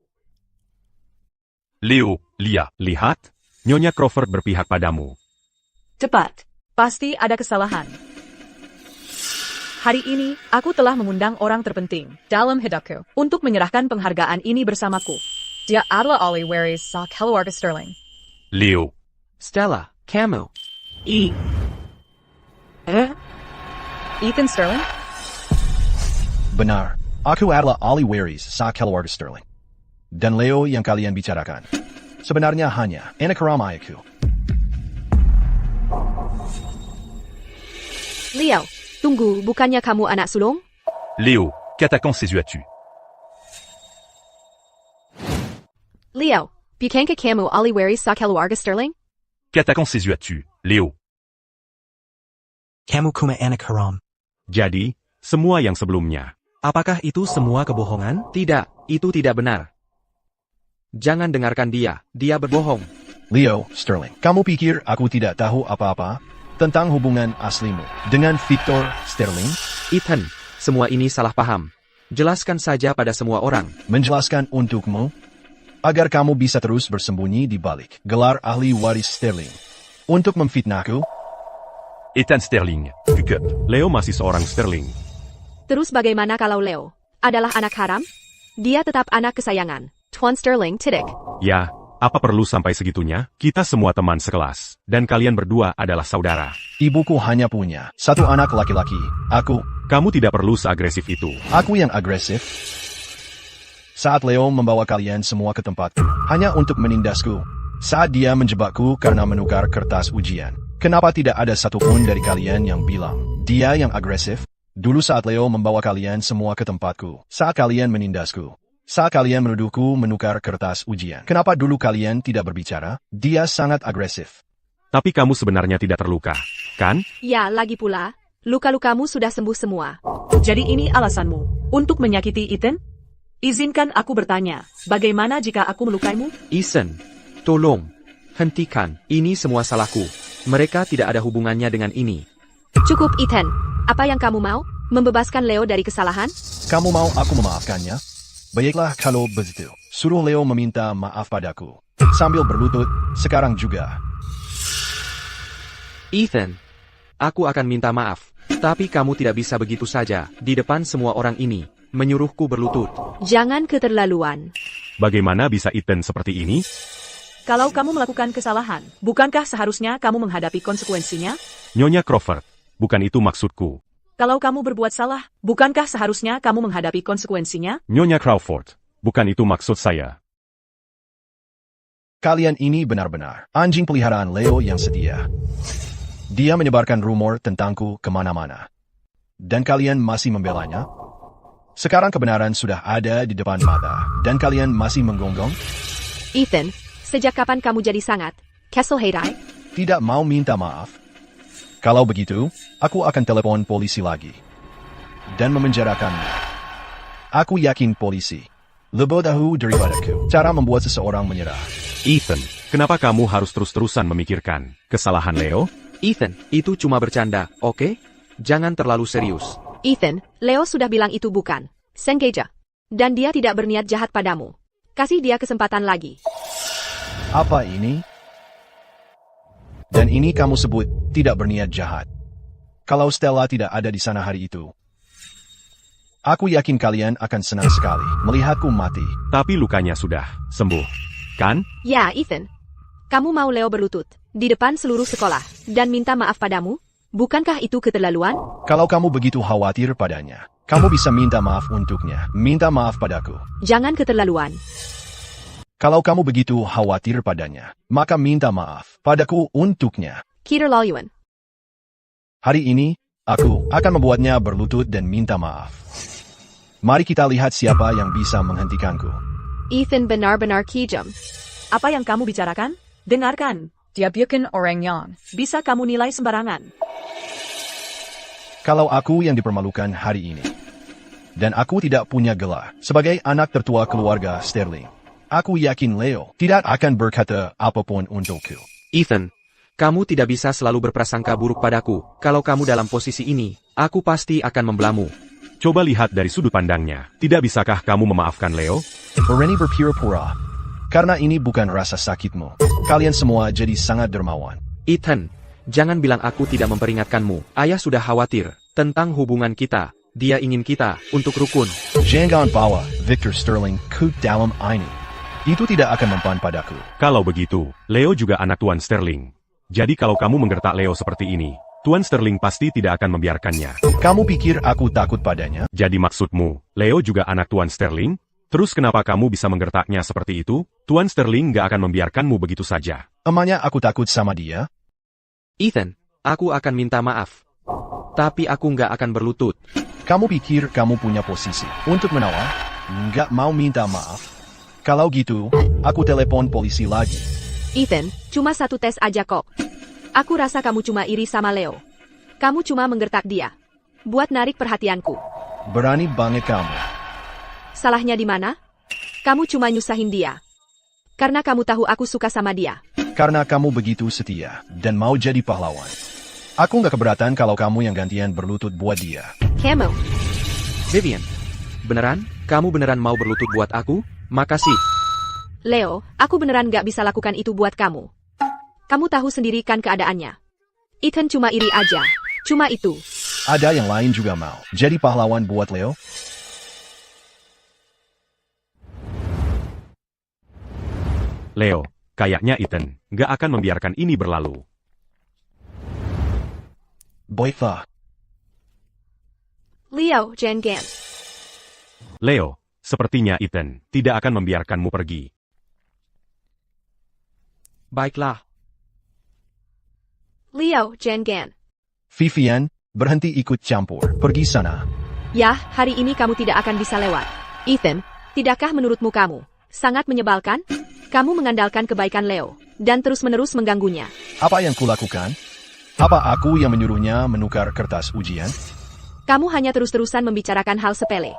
Leo, Lihat, Nyonya Crawford berpihak padamu. Cepat. Pasti ada kesalahan. Hari ini, aku telah mengundang orang terpenting dalam hidupku untuk menyerahkan penghargaan ini bersamaku. Dia adalah Ollie Waris sa keluarga Sterling. Leo, Stella, kamu. Ethan Sterling? Benar. Aku adalah Ollie Waris sa keluarga Sterling. Dan Leo yang kalian bicarakan. Sebenarnya hanya anak haram ayahku. Leo, tunggu, bukannya kamu anak sulung? Leo, qu'attaquant ses yeux as-tu? Leo, bukankah kamu Ollie Waris sa keluarga Sterling? Qu'attaquant ses yeux as-tu, Leo? Kamu kuma anak haram. Jadi, semua yang sebelumnya. Apakah itu semua kebohongan? Tidak, itu tidak benar. Jangan dengarkan dia berbohong. Leo, Sterling, kamu pikir aku tidak tahu apa-apa tentang hubungan aslimu dengan Victor Sterling? Ethan, semua ini salah paham. Jelaskan saja pada semua orang. Menjelaskan untukmu, agar kamu bisa terus bersembunyi di balik gelar ahli waris Sterling. Untuk memfitnahku? Ethan Sterling, fuck up. Leo masih seorang Sterling. Terus bagaimana kalau Leo adalah anak haram? Dia tetap anak kesayangan Tuan Sterling, titik. Ya, apa perlu sampai segitunya? Kita semua teman sekelas, dan kalian berdua adalah saudara. Ibuku hanya punya satu anak laki-laki. Kamu tidak perlu seagresif itu. Aku yang agresif? Saat Leo membawa kalian semua ke tempatku, hanya untuk menindasku. Saat dia menjebakku karena menukar kertas ujian. Kenapa tidak ada satupun dari kalian yang bilang, dia yang agresif? Dulu saat Leo membawa kalian semua ke tempatku, saat kalian menindasku. Saat kalian menuduhku menukar kertas ujian. Kenapa dulu kalian tidak berbicara? Dia sangat agresif. Tapi kamu sebenarnya tidak terluka, kan? Ya, lagi pula, luka-lukamu sudah sembuh semua. Jadi ini alasanmu untuk menyakiti Ethan? Izinkan aku bertanya, bagaimana jika aku melukaimu? Ethan, tolong, hentikan. Ini semua salahku. Mereka tidak ada hubungannya dengan ini. Cukup, Ethan. Apa yang kamu mau? Membebaskan Leo dari kesalahan? Kamu mau aku memaafkannya? Baiklah kalau begitu. Suruh Leo meminta maaf padaku. Sambil berlutut, sekarang juga. Ethan, aku akan minta maaf. Tapi kamu tidak bisa begitu saja, di depan semua orang ini, menyuruhku berlutut. Jangan keterlaluan. Bagaimana bisa Ethan seperti ini? Kalau kamu melakukan kesalahan, bukankah seharusnya kamu menghadapi konsekuensinya? Nyonya Crawford, bukan itu maksudku. Kalau kamu berbuat salah, bukankah seharusnya kamu menghadapi konsekuensinya? Nyonya Crawford, bukan itu maksud saya. Kalian ini benar-benar anjing peliharaan Leo yang setia. Dia menyebarkan rumor tentangku kemana-mana. Dan kalian masih membelanya? Sekarang kebenaran sudah ada di depan mata, dan kalian masih menggonggong? Ethan, sejak kapan kamu jadi sangat kesel Haidai? Tidak mau minta maaf? Kalau begitu, aku akan telepon polisi lagi. Dan memenjarakanmu. Aku yakin polisi lebih tahu daripadaku cara membuat seseorang menyerah. Ethan, kenapa kamu harus terus-terusan memikirkan kesalahan Leo? Ethan, itu cuma bercanda, oke? Jangan terlalu serius. Ethan, Leo sudah bilang itu bukan sengaja. Dan dia tidak berniat jahat padamu. Kasih dia kesempatan lagi. Apa ini? Dan ini kamu sebut tidak berniat jahat. Kalau Stella tidak ada di sana hari itu, aku yakin kalian akan senang sekali melihatku mati. Tapi lukanya sudah sembuh, kan? Ya, Ethan. Kamu mau Leo berlutut di depan seluruh sekolah dan minta maaf padamu? Bukankah itu keterlaluan? Kalau kamu begitu khawatir padanya, kamu bisa minta maaf untuknya. Minta maaf padaku. Jangan keterlaluan. Kalau kamu begitu khawatir padanya, maka minta maaf padaku untuknya. Keterlaluan. Hari ini, aku akan membuatnya berlutut dan minta maaf. Mari kita lihat siapa yang bisa menghentikanku. Ethan benar-benar kejam. Apa yang kamu bicarakan? Dengarkan. Dia bukan orang yang bisa kamu nilai sembarangan. Kalau aku yang dipermalukan hari ini, dan aku tidak punya gelar sebagai anak tertua keluarga Sterling, aku yakin Leo tidak akan berkata apapun untukku. Ethan, kamu tidak bisa selalu berprasangka buruk padaku. Kalau kamu dalam posisi ini, aku pasti akan membelamu. Coba lihat dari sudut pandangnya. Tidak bisakah kamu memaafkan Leo? Berani berpura-pura. Karena ini bukan rasa sakitmu. Kalian semua jadi sangat dermawan. Ethan, jangan bilang aku tidak memperingatkanmu. Ayah sudah khawatir tentang hubungan kita. Dia ingin kita untuk rukun. Jangan bawa Victor Sterling ke dalam ini. Itu tidak akan mempan padaku. Kalau begitu, Leo juga anak Tuan Sterling. Jadi kalau kamu menggertak Leo seperti ini, Tuan Sterling pasti tidak akan membiarkannya. Kamu pikir aku takut padanya? Jadi maksudmu, Leo juga anak Tuan Sterling? Terus kenapa kamu bisa menggertaknya seperti itu? Tuan Sterling gak akan membiarkanmu begitu saja. Emangnya aku takut sama dia? Ethan, aku akan minta maaf. Tapi aku gak akan berlutut. Kamu pikir kamu punya posisi untuk menawar? Nggak mau minta maaf? Kalau gitu, aku telepon polisi lagi. Ethan, cuma satu tes aja kok. Aku rasa kamu cuma iri sama Leo. Kamu cuma menggertak dia. Buat narik perhatianku. Berani banget kamu. Salahnya di mana? Kamu cuma nyusahin dia. Karena kamu tahu aku suka sama dia. Karena kamu begitu setia dan mau jadi pahlawan. Aku nggak keberatan kalau kamu yang gantian berlutut buat dia. Kamu. Vivian, beneran? Kamu beneran mau berlutut buat aku? Makasih. Leo, aku beneran gak bisa lakukan itu buat kamu. Kamu tahu sendiri kan keadaannya. Ethan cuma iri aja. Cuma itu. Ada yang lain juga mau jadi pahlawan buat Leo? Leo, kayaknya Ethan nggak akan membiarkan ini berlalu. Boyfa. Leo, jangan. Leo, sepertinya Ethan tidak akan membiarkanmu pergi. Baiklah. Leo, jangan. Vivian, berhenti ikut campur. Pergi sana. Ya, hari ini kamu tidak akan bisa lewat. Ethan, tidakkah menurutmu kamu sangat menyebalkan? Kamu mengandalkan kebaikan Leo dan terus-menerus mengganggunya. Apa yang kulakukan? Apa aku yang menyuruhnya menukar kertas ujian? Kamu hanya terus-terusan membicarakan hal sepele.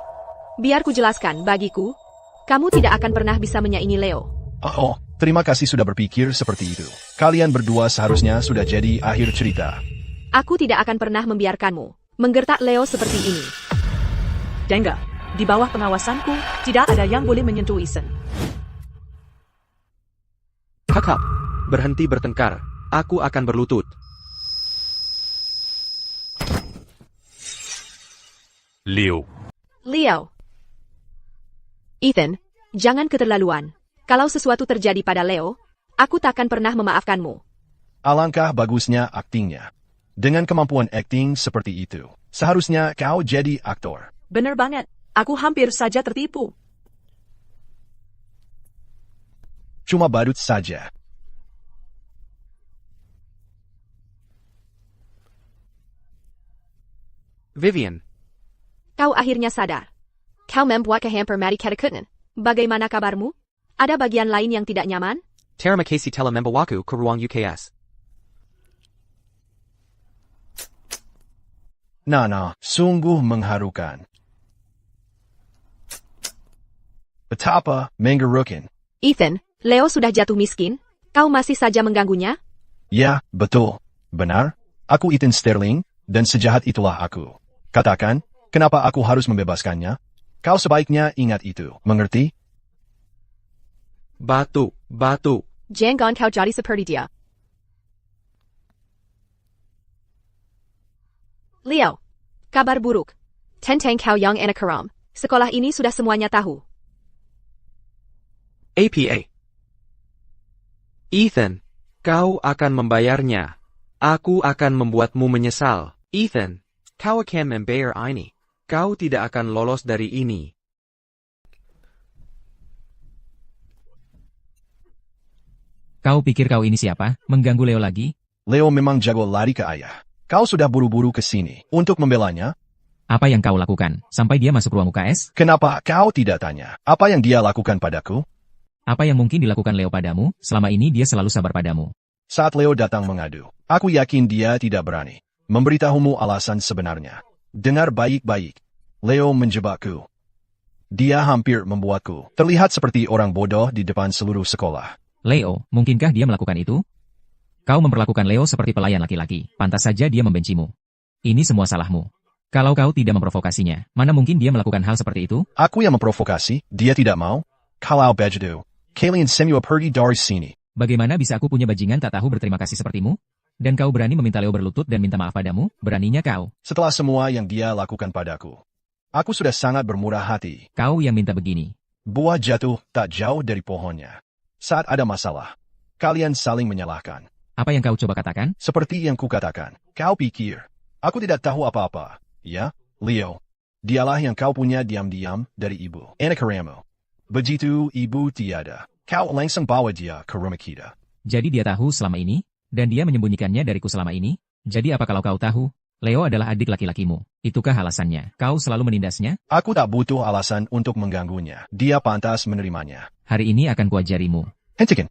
Biar ku jelaskan, bagiku, kamu tidak akan pernah bisa menyaingi Leo. Oh, terima kasih sudah berpikir seperti itu. Kalian berdua seharusnya sudah jadi akhir cerita. Aku tidak akan pernah membiarkanmu menggertak Leo seperti ini. Dengar, di bawah pengawasanku, tidak ada yang boleh menyentuh Ethan. Kakak, berhenti bertengkar. Aku akan berlutut. Leo. Leo. Ethan, jangan keterlaluan. Kalau sesuatu terjadi pada Leo, aku takkan pernah memaafkanmu. Alangkah bagusnya aktingnya. Dengan kemampuan akting seperti itu, seharusnya kau jadi aktor. Bener banget. Aku hampir saja tertipu. Cuma badut saja. Vivian, Kau akhirnya sadar. Kau membuat kehampir mati ketakutan. Bagaimana kabarmu? Ada bagian lain yang tidak nyaman? Terima kasih telah membawaku ke ruang UKS. Nana, sungguh mengharukan. Betapa menggerukan. Ethan, Leo sudah jatuh miskin. Kau masih saja mengganggunya? Ya, betul. Benar. Aku Ethan Sterling, dan sejahat itulah aku. Katakan, kenapa aku harus membebaskannya? Kau sebaiknya ingat itu, mengerti? Batu. Jangan kau jadi seperti dia. Leo, kabar buruk. Tentang kau yang anak haram. Sekolah ini sudah semuanya tahu. APA. Ethan, kau akan membayarnya. Aku akan membuatmu menyesal. Ethan, kau akan membayar ini. Kau tidak akan lolos dari ini. Kau pikir kau ini siapa? Mengganggu Leo lagi? Leo memang jago lari ke ayah. Kau sudah buru-buru ke sini untuk membelanya? Apa yang kau lakukan sampai dia masuk ruang UKS? Kenapa kau tidak tanya? Apa yang dia lakukan padaku? Apa yang mungkin dilakukan Leo padamu? Selama ini dia selalu sabar padamu. Saat Leo datang mengadu, aku yakin dia tidak berani memberitahumu alasan sebenarnya. Dengar baik-baik. Leo menjebakku. Dia hampir membuatku terlihat seperti orang bodoh di depan seluruh sekolah. Leo, mungkinkah dia melakukan itu? Kau memperlakukan Leo seperti pelayan laki-laki. Pantas saja dia membencimu. Ini semua salahmu. Kalau kau tidak memprovokasinya, mana mungkin dia melakukan hal seperti itu? Aku yang memprovokasi, dia tidak mau. Kalau begitu, kalian semua pergi dari sini. Bagaimana bisa aku punya bajingan tak tahu berterima kasih sepertimu? Dan kau berani meminta Leo berlutut dan minta maaf padamu? Beraninya kau. Setelah semua yang dia lakukan padaku, aku sudah sangat bermurah hati. Kau yang minta begini. Buah jatuh tak jauh dari pohonnya. Saat ada masalah, kalian saling menyalahkan. Apa yang kau coba katakan? Seperti yang kukatakan, kau pikir, aku tidak tahu apa-apa, ya, Leo? Dialah yang kau punya diam-diam dari ibu, anak kamu. Begitu ibu tiada, kau langsung bawa dia ke rumah kita. Jadi dia tahu selama ini? Dan dia menyembunyikannya dariku selama ini? Jadi apa kalau kau tahu? Leo adalah adik laki-lakimu. Itukah alasannya? Kau selalu menindasnya? Aku tak butuh alasan untuk mengganggunya. Dia pantas menerimanya. Hari ini akan kuajarimu. Hentikan.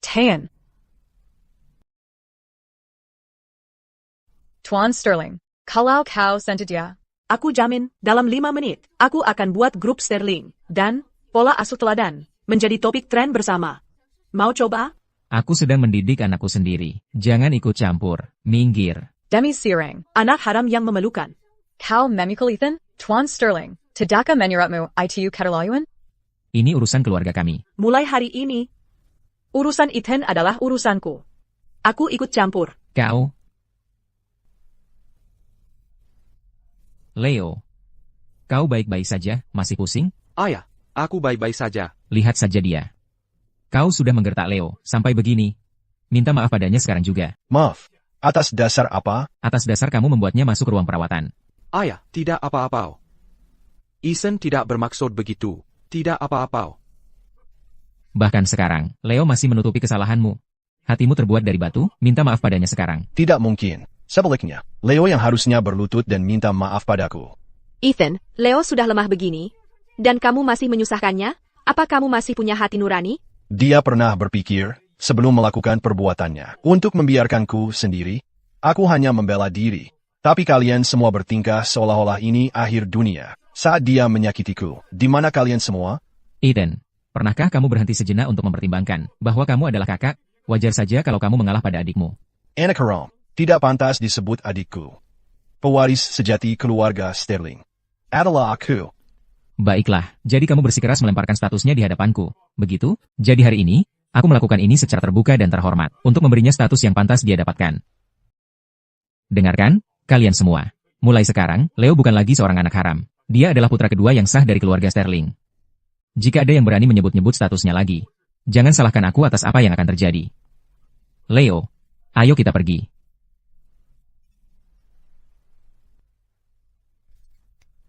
Tan. Tuan Sterling, Kalau kau sentedia, aku jamin, dalam 5 menit, aku akan buat grup Sterling, dan, pola asuh teladan, menjadi topik tren bersama. Mau coba? Aku sedang mendidik anakku sendiri. Jangan ikut campur. Minggir. Demi Sireng, anak haram yang memelukan. Kau memikul Ethan, Tuan Sterling, tidakah menyuratmu itu keterlaluan? Ini urusan keluarga kami. Mulai hari ini, urusan Ethan adalah urusanku. Aku ikut campur. Kau. Leo. Kau baik-baik saja, masih pusing? Ayah, aku baik-baik saja. Lihat saja dia. Kau sudah menggertak Leo, sampai begini. Minta maaf padanya sekarang juga. Maaf. Atas dasar apa? Atas dasar kamu membuatnya masuk ke ruang perawatan. Ayah, tidak apa-apa. Ethan tidak bermaksud begitu. Tidak apa-apa. Bahkan sekarang, Leo masih menutupi kesalahanmu. Hatimu terbuat dari batu, minta maaf padanya sekarang. Tidak mungkin. Sebaliknya, Leo yang harusnya berlutut dan minta maaf padaku. Ethan, Leo sudah lemah begini, dan kamu masih menyusahkannya? Apa kamu masih punya hati nurani? Dia pernah berpikir, sebelum melakukan perbuatannya, untuk membiarkanku sendiri. Aku hanya membela diri. Tapi kalian semua bertingkah seolah-olah ini akhir dunia. Saat dia menyakitiku, di mana kalian semua? Ethan, pernahkah kamu berhenti sejenak untuk mempertimbangkan bahwa kamu adalah kakak? Wajar saja kalau kamu mengalah pada adikmu. Anna Karam, tidak pantas disebut adikku. Pewaris sejati keluarga Sterling adalah aku. Baiklah, jadi kamu bersikeras melemparkan statusnya di hadapanku. Begitu? Jadi hari ini, aku melakukan ini secara terbuka dan terhormat, untuk memberinya status yang pantas dia dapatkan. Dengarkan, kalian semua. Mulai sekarang, Leo bukan lagi seorang anak haram. Dia adalah putra kedua yang sah dari keluarga Sterling. Jika ada yang berani menyebut-nyebut statusnya lagi, jangan salahkan aku atas apa yang akan terjadi. Leo, ayo kita pergi.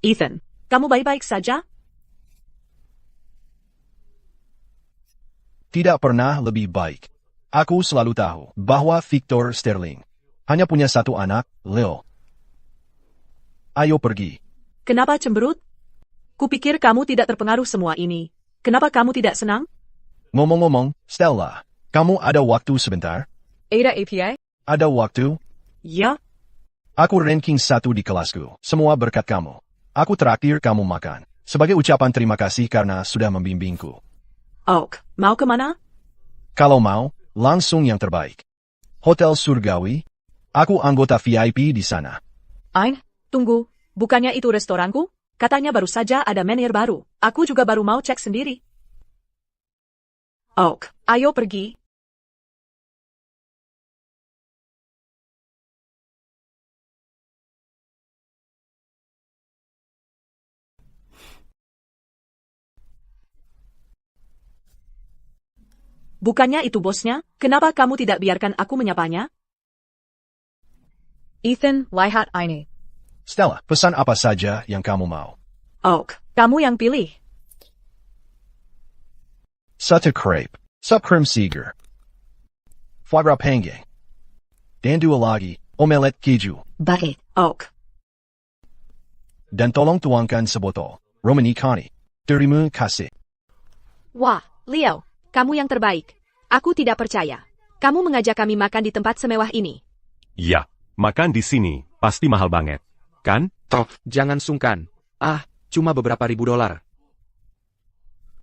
Ethan, kamu baik-baik saja? Tidak pernah lebih baik. Aku selalu tahu bahwa Victor Sterling hanya punya satu anak, Leo. Ayo pergi. Kenapa cemberut? Kupikir kamu tidak terpengaruh semua ini. Kenapa kamu tidak senang? Ngomong-ngomong, Stella, kamu ada waktu sebentar? Ada API? Ada waktu? Ya. Aku ranking 1 di kelasku, semua berkat kamu. Aku traktir kamu makan, sebagai ucapan terima kasih karena sudah membimbingku. Ok, mau kemana? Kalau mau, langsung yang terbaik. Hotel Surgawi, aku anggota VIP di sana. Ain, tunggu, bukannya itu restoranku? Katanya baru saja ada manajer baru. Aku juga baru mau cek sendiri. Ok, ayo pergi. Bukannya itu bosnya? Kenapa kamu tidak biarkan aku menyapanya? Ethan, lihat ini. Stella, pesan apa saja yang kamu mau. Ok, kamu yang pilih. Satu crepe, sup cream seeger, foie gras panggang, dan 2 lagi, omelet keju. Baik. Ok. Dan tolong tuangkan sebotol, Romani Connie. Terima kasih. Wah, Leo, kamu yang terbaik. Aku tidak percaya. Kamu mengajak kami makan di tempat semewah ini. Ya, makan di sini, pasti mahal banget. Kan? Toh, jangan sungkan. Cuma beberapa ribu dolar.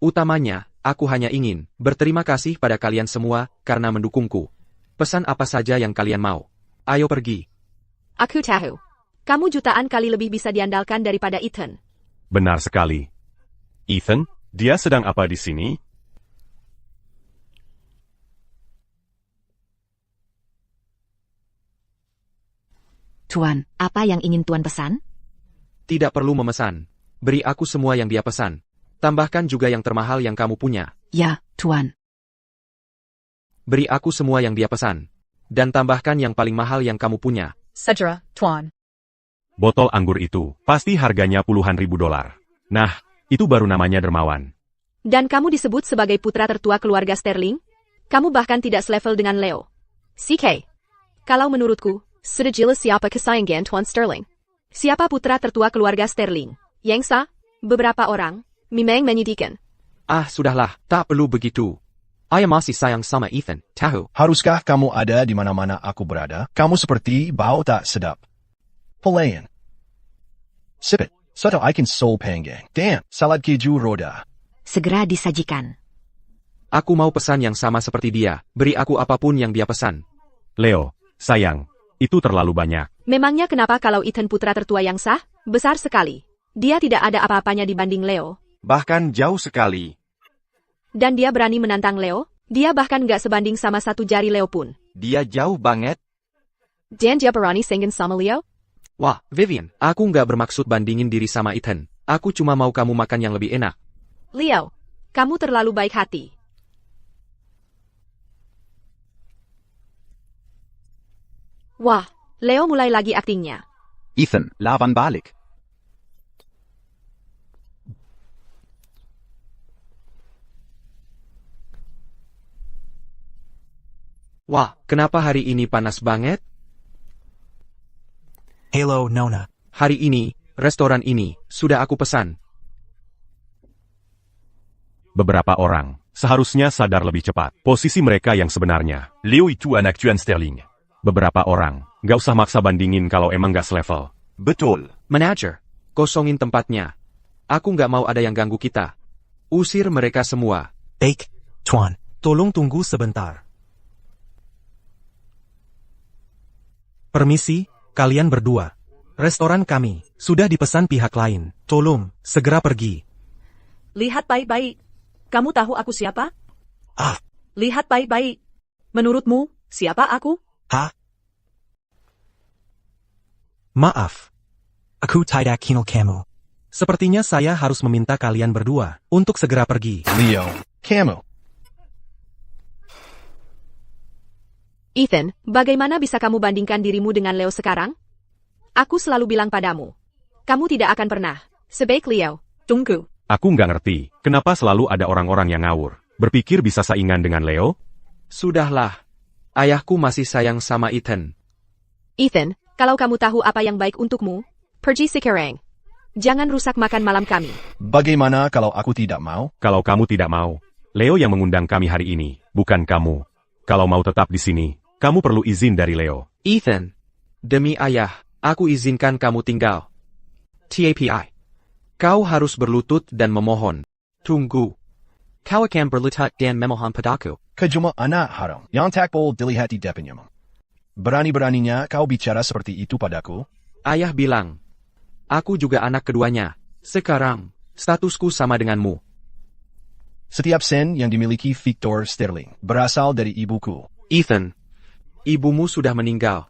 Utamanya, aku hanya ingin berterima kasih pada kalian semua karena mendukungku. Pesan apa saja yang kalian mau. Ayo pergi. Aku tahu. Kamu jutaan kali lebih bisa diandalkan daripada Ethan. Benar sekali. Ethan, dia sedang apa di sini? Tuan, apa yang ingin Tuan pesan? Tidak perlu memesan. Beri aku semua yang dia pesan. Tambahkan juga yang termahal yang kamu punya. Ya, Tuan. Beri aku semua yang dia pesan. Dan tambahkan yang paling mahal yang kamu punya. Segera, Tuan. Botol anggur itu, pasti harganya puluhan ribu dolar. Nah, itu baru namanya dermawan. Dan kamu disebut sebagai putra tertua keluarga Sterling? Kamu bahkan tidak selevel dengan Leo. CK. Kalau menurutku, sudah jelas siapa kesayangan Tuan Sterling. Siapa putra tertua keluarga Sterling? Yang sah? Beberapa orang? Memang menyedihkan. Sudahlah, tak perlu begitu. Ayah masih sayang sama Ethan, tahu? Haruskah kamu ada di mana-mana aku berada? Kamu seperti bau tak sedap. Pelayan. Sip it, so I can soul panggang. Damn, salad keju roda. Segera disajikan. Aku mau pesan yang sama seperti dia, beri aku apapun yang dia pesan. Leo, sayang, itu terlalu banyak. Memangnya kenapa kalau Ethan putra tertua yang sah? Besar sekali. Dia tidak ada apa-apanya dibanding Leo. Bahkan jauh sekali. Dan dia berani menantang Leo? Dia bahkan gak sebanding sama satu jari Leo pun. Dia jauh banget. Dan dia berani singin sama Leo? Wah, Vivian, aku nggak bermaksud bandingin diri sama Ethan. Aku cuma mau kamu makan yang lebih enak. Leo, kamu terlalu baik hati. Wah, Leo mulai lagi aktingnya. Ethan, lawan balik. Wah, kenapa hari ini panas banget? Hello, Nona. Hari ini, restoran ini, sudah aku pesan. Beberapa orang seharusnya sadar lebih cepat posisi mereka yang sebenarnya. Leo itu anak Tuan Sterling. Beberapa orang nggak usah maksa bandingin kalau emang nggak selevel. Betul. Manager, kosongin tempatnya. Aku nggak mau ada yang ganggu kita. Usir mereka semua. Baik, Tuan. Tolong tunggu sebentar. Permisi, kalian berdua. Restoran kami sudah dipesan pihak lain. Tolong, segera pergi. Lihat baik-baik. Kamu tahu aku siapa? Ah. Lihat baik-baik. Menurutmu, siapa aku? Hah? Maaf. Aku tidak kenal kamu. Sepertinya saya harus meminta kalian berdua untuk segera pergi. Leo, kamu. Ethan, bagaimana bisa kamu bandingkan dirimu dengan Leo sekarang? Aku selalu bilang padamu. Kamu tidak akan pernah. Sebaik Leo. Tunggu. Aku nggak ngerti, kenapa selalu ada orang-orang yang ngawur. Berpikir bisa saingan dengan Leo? Sudahlah. Ayahku masih sayang sama Ethan. Ethan, kalau kamu tahu apa yang baik untukmu, pergi sekarang. Jangan rusak makan malam kami. Bagaimana kalau aku tidak mau? Kalau kamu tidak mau, Leo yang mengundang kami hari ini, bukan kamu. Kalau mau tetap di sini, kamu perlu izin dari Leo. Ethan, demi ayah, aku izinkan kamu tinggal. TAPI. Kau harus berlutut dan memohon. Tunggu. Kau akan berlutut dan memohon padaku. Kejuma anak haram, yang takbol dilihat di depannya. Berani-beraninya kau bicara seperti itu padaku? Ayah bilang, aku juga anak keduanya. Sekarang, statusku sama denganmu. Setiap sen yang dimiliki Victor Sterling berasal dari ibuku. Ethan, ibumu sudah meninggal.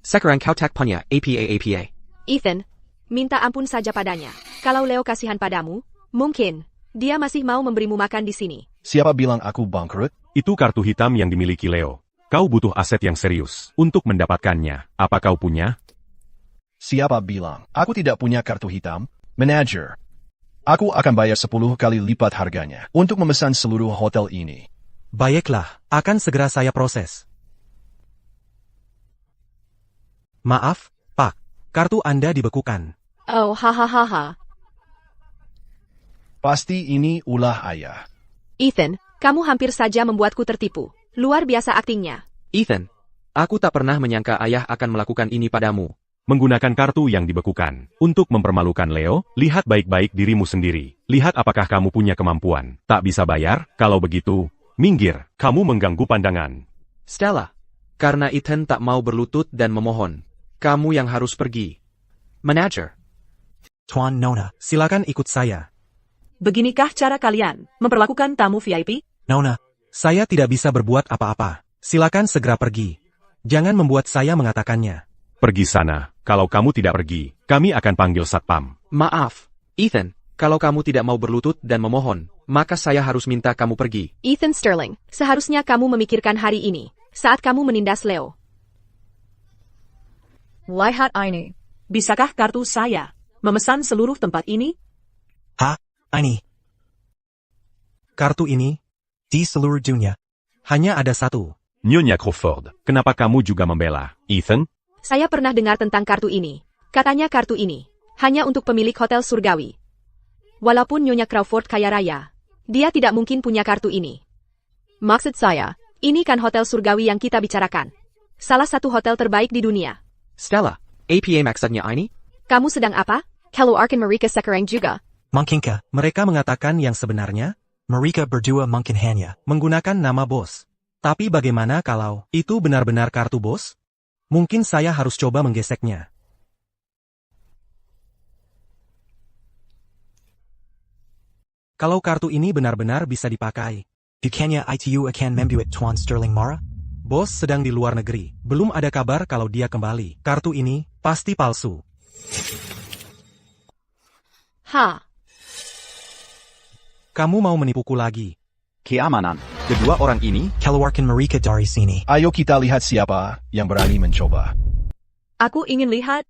Sekarang kau tak punya apa-apa. Ethan, minta ampun saja padanya. Kalau Leo kasihan padamu, mungkin dia masih mau memberimu makan di sini. Siapa bilang aku bangkrut? Itu kartu hitam yang dimiliki Leo. Kau butuh aset yang serius untuk mendapatkannya. Apa kau punya? Siapa bilang aku tidak punya kartu hitam? Manager. Aku akan bayar 10 kali lipat harganya untuk memesan seluruh hotel ini. Baiklah, akan segera saya proses. Maaf, Pak. Kartu Anda dibekukan. Oh, hahaha. Pasti ini ulah ayah. Ethan, kamu hampir saja membuatku tertipu. Luar biasa aktingnya. Ethan, aku tak pernah menyangka ayah akan melakukan ini padamu. Menggunakan kartu yang dibekukan. Untuk mempermalukan Leo, lihat baik-baik dirimu sendiri. Lihat apakah kamu punya kemampuan. Tak bisa bayar? Kalau begitu, minggir. Kamu mengganggu pandangan. Stella, karena Ethan tak mau berlutut dan memohon, kamu yang harus pergi. Manager. Tuan Nona, silakan ikut saya. Beginikah cara kalian memperlakukan tamu VIP? Nona, saya tidak bisa berbuat apa-apa. Silakan segera pergi. Jangan membuat saya mengatakannya. Pergi sana. Kalau kamu tidak pergi, kami akan panggil satpam. Maaf, Ethan, kalau kamu tidak mau berlutut dan memohon, maka saya harus minta kamu pergi. Ethan Sterling, seharusnya kamu memikirkan hari ini, saat kamu menindas Leo. Lihat ini. Bisakah kartu saya memesan seluruh tempat ini? Hah? Ini. Kartu ini, di seluruh dunia, hanya ada satu. Nyonya Crawford, kenapa kamu juga membela Ethan? Saya pernah dengar tentang kartu ini. Katanya kartu ini hanya untuk pemilik hotel surgawi. Walaupun Nyonya Crawford kaya raya, dia tidak mungkin punya kartu ini. Maksud saya, ini kan hotel surgawi yang kita bicarakan. Salah satu hotel terbaik di dunia. Stella, APA maksudnya ini? Kamu sedang apa? Keluarkan mereka sekarang juga. Mungkinkah mereka mengatakan yang sebenarnya? Mereka berdua mungkin hanya menggunakan nama bos. Tapi bagaimana kalau itu benar-benar kartu bos? Mungkin saya harus coba menggeseknya. Kalau kartu ini benar-benar bisa dipakai. Bukannya itu akan membuat Tuan Sterling marah? Bos sedang di luar negeri. Belum ada kabar kalau dia kembali. Kartu ini pasti palsu. Ha. Kamu mau menipuku lagi? Keamanan. Kedua orang ini, Keluarkan mereka dari sini. Ayo kita lihat siapa yang berani mencoba. Aku ingin lihat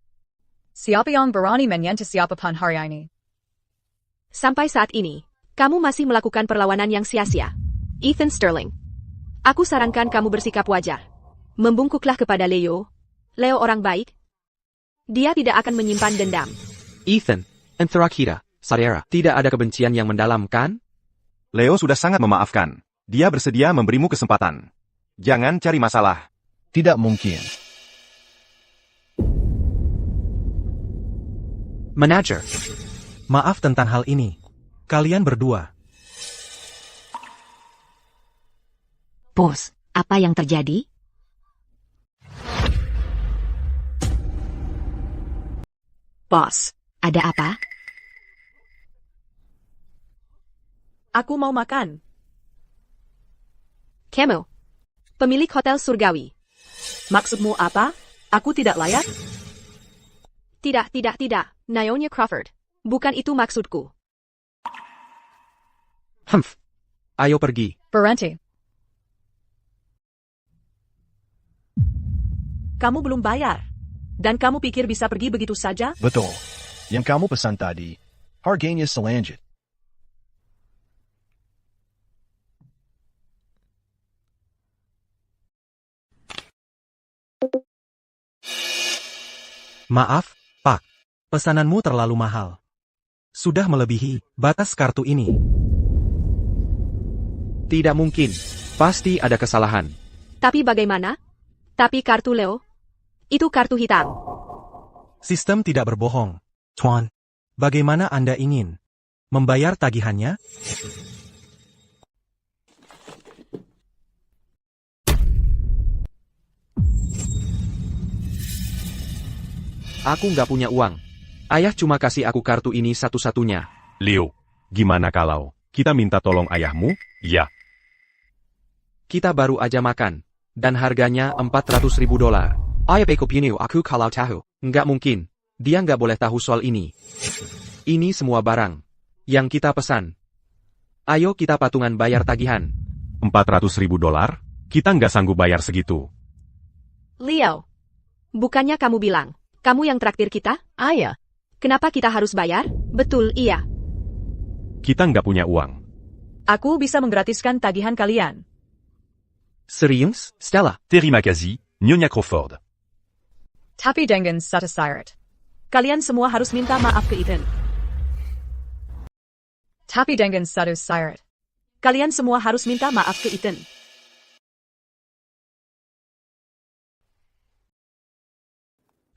siapa yang berani menyentuh siapapun hari ini. Sampai saat ini, kamu masih melakukan perlawanan yang sia-sia. Ethan Sterling. Aku sarankan kamu bersikap wajar. Membungkuklah kepada Leo. Leo orang baik. Dia tidak akan menyimpan dendam. Ethan, antara kita, saudara, tidak ada kebencian yang mendalam, kan? Leo sudah sangat memaafkan. Dia bersedia memberimu kesempatan. Jangan cari masalah. Tidak mungkin. Manager. Maaf tentang hal ini. Kalian berdua. Bos, apa yang terjadi? Bos, Ada apa? aku mau makan. Kamu. Pemilik hotel surgawi. Maksudmu apa? Aku tidak layak? Tidak. Naomi Crawford. Bukan itu maksudku. Humph. Ayo pergi. Berhenti. Kamu belum bayar. Dan kamu pikir bisa pergi begitu saja? Betul. Yang kamu pesan tadi, harganya selanjut. Maaf, Pak. Pesananmu terlalu mahal. Sudah melebihi batas kartu ini. Tidak mungkin. Pasti ada kesalahan. Tapi bagaimana? Tapi kartu Leo? Itu kartu hitam. Sistem tidak berbohong. Tuan, bagaimana Anda ingin membayar tagihannya? Aku nggak punya uang. Ayah cuma kasih aku kartu ini satu-satunya. Leo, gimana kalau kita minta tolong ayahmu? Ya. Kita baru aja makan. Dan harganya $400.000. Ayah peko pinu aku kalau tahu. Nggak mungkin. Dia nggak boleh tahu soal ini. Ini semua barang yang kita pesan. Ayo kita patungan bayar tagihan. $400.000? Kita nggak sanggup bayar segitu. Leo. Bukannya kamu bilang, kamu yang traktir kita? Ayah. Kenapa kita harus bayar? Betul, iya. Kita nggak punya uang. Aku bisa menggratiskan tagihan kalian. Serius, Stella? Terry Makazi, Nyonya Crawford. Tapi dengan satu syarat. Kalian semua harus minta maaf ke Ethan. Tapi dengan satu syarat. Kalian semua harus minta maaf ke Ethan.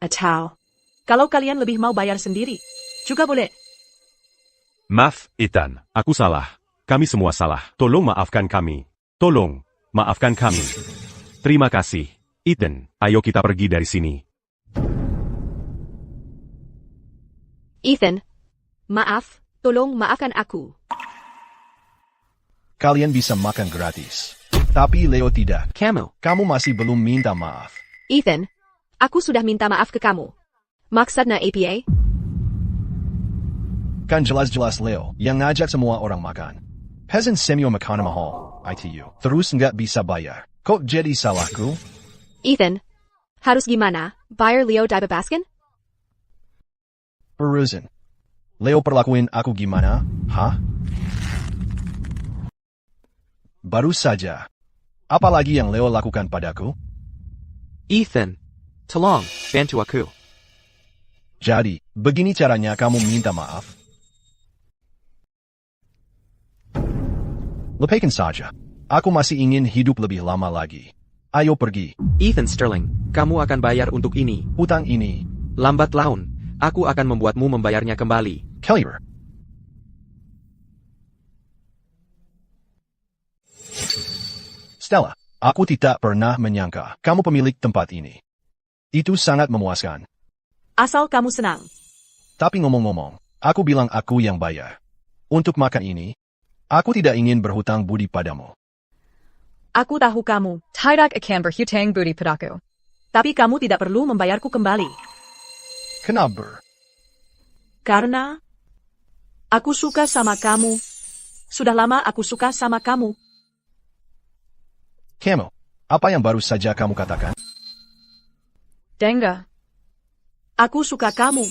Atau, kalau kalian lebih mau bayar sendiri, juga boleh. Maaf, Ethan. Aku salah. Kami semua salah. Tolong maafkan kami. Tolong, maafkan kami. Terima kasih. Ethan, ayo kita pergi dari sini. Ethan. Maaf, tolong maafkan aku. Kalian bisa makan gratis. Tapi Leo tidak. Kamu. Kamu masih belum minta maaf. Ethan. Aku sudah minta maaf ke kamu. Maksudnya APA? Kan jelas-jelas Leo yang ngajak semua orang makan. Peasant semua makanan mahal, ITU. Terus nggak bisa bayar. Kok jadi salahku? Ethan. Harus gimana? Bayar Leo dibebaskan? Berurusan. Leo perlakuin aku gimana? Hah? Baru saja. Apalagi yang Leo lakukan padaku? Ethan. Tolong, bantu aku. Jadi, begini caranya kamu minta maaf? Lepaskan saja. Aku masih ingin hidup lebih lama lagi. Ayo pergi. Ethan Sterling, kamu akan bayar untuk ini. Hutang ini Lambat laun, aku akan membuatmu membayarnya kembali. Kellier. Stella, aku tidak pernah menyangka kamu pemilik tempat ini. Itu sangat memuaskan. Asal kamu senang. Tapi ngomong-ngomong, aku bilang aku yang bayar. Untuk makan ini, aku tidak ingin berhutang budi padamu. Aku tahu kamu. Tidak akan berhutang budi padaku. Tapi kamu tidak perlu membayarku kembali. Kenapa? Karena aku suka sama kamu. Sudah lama aku suka sama kamu. Kamu, apa yang baru saja kamu katakan? Dengga. Aku suka kamu.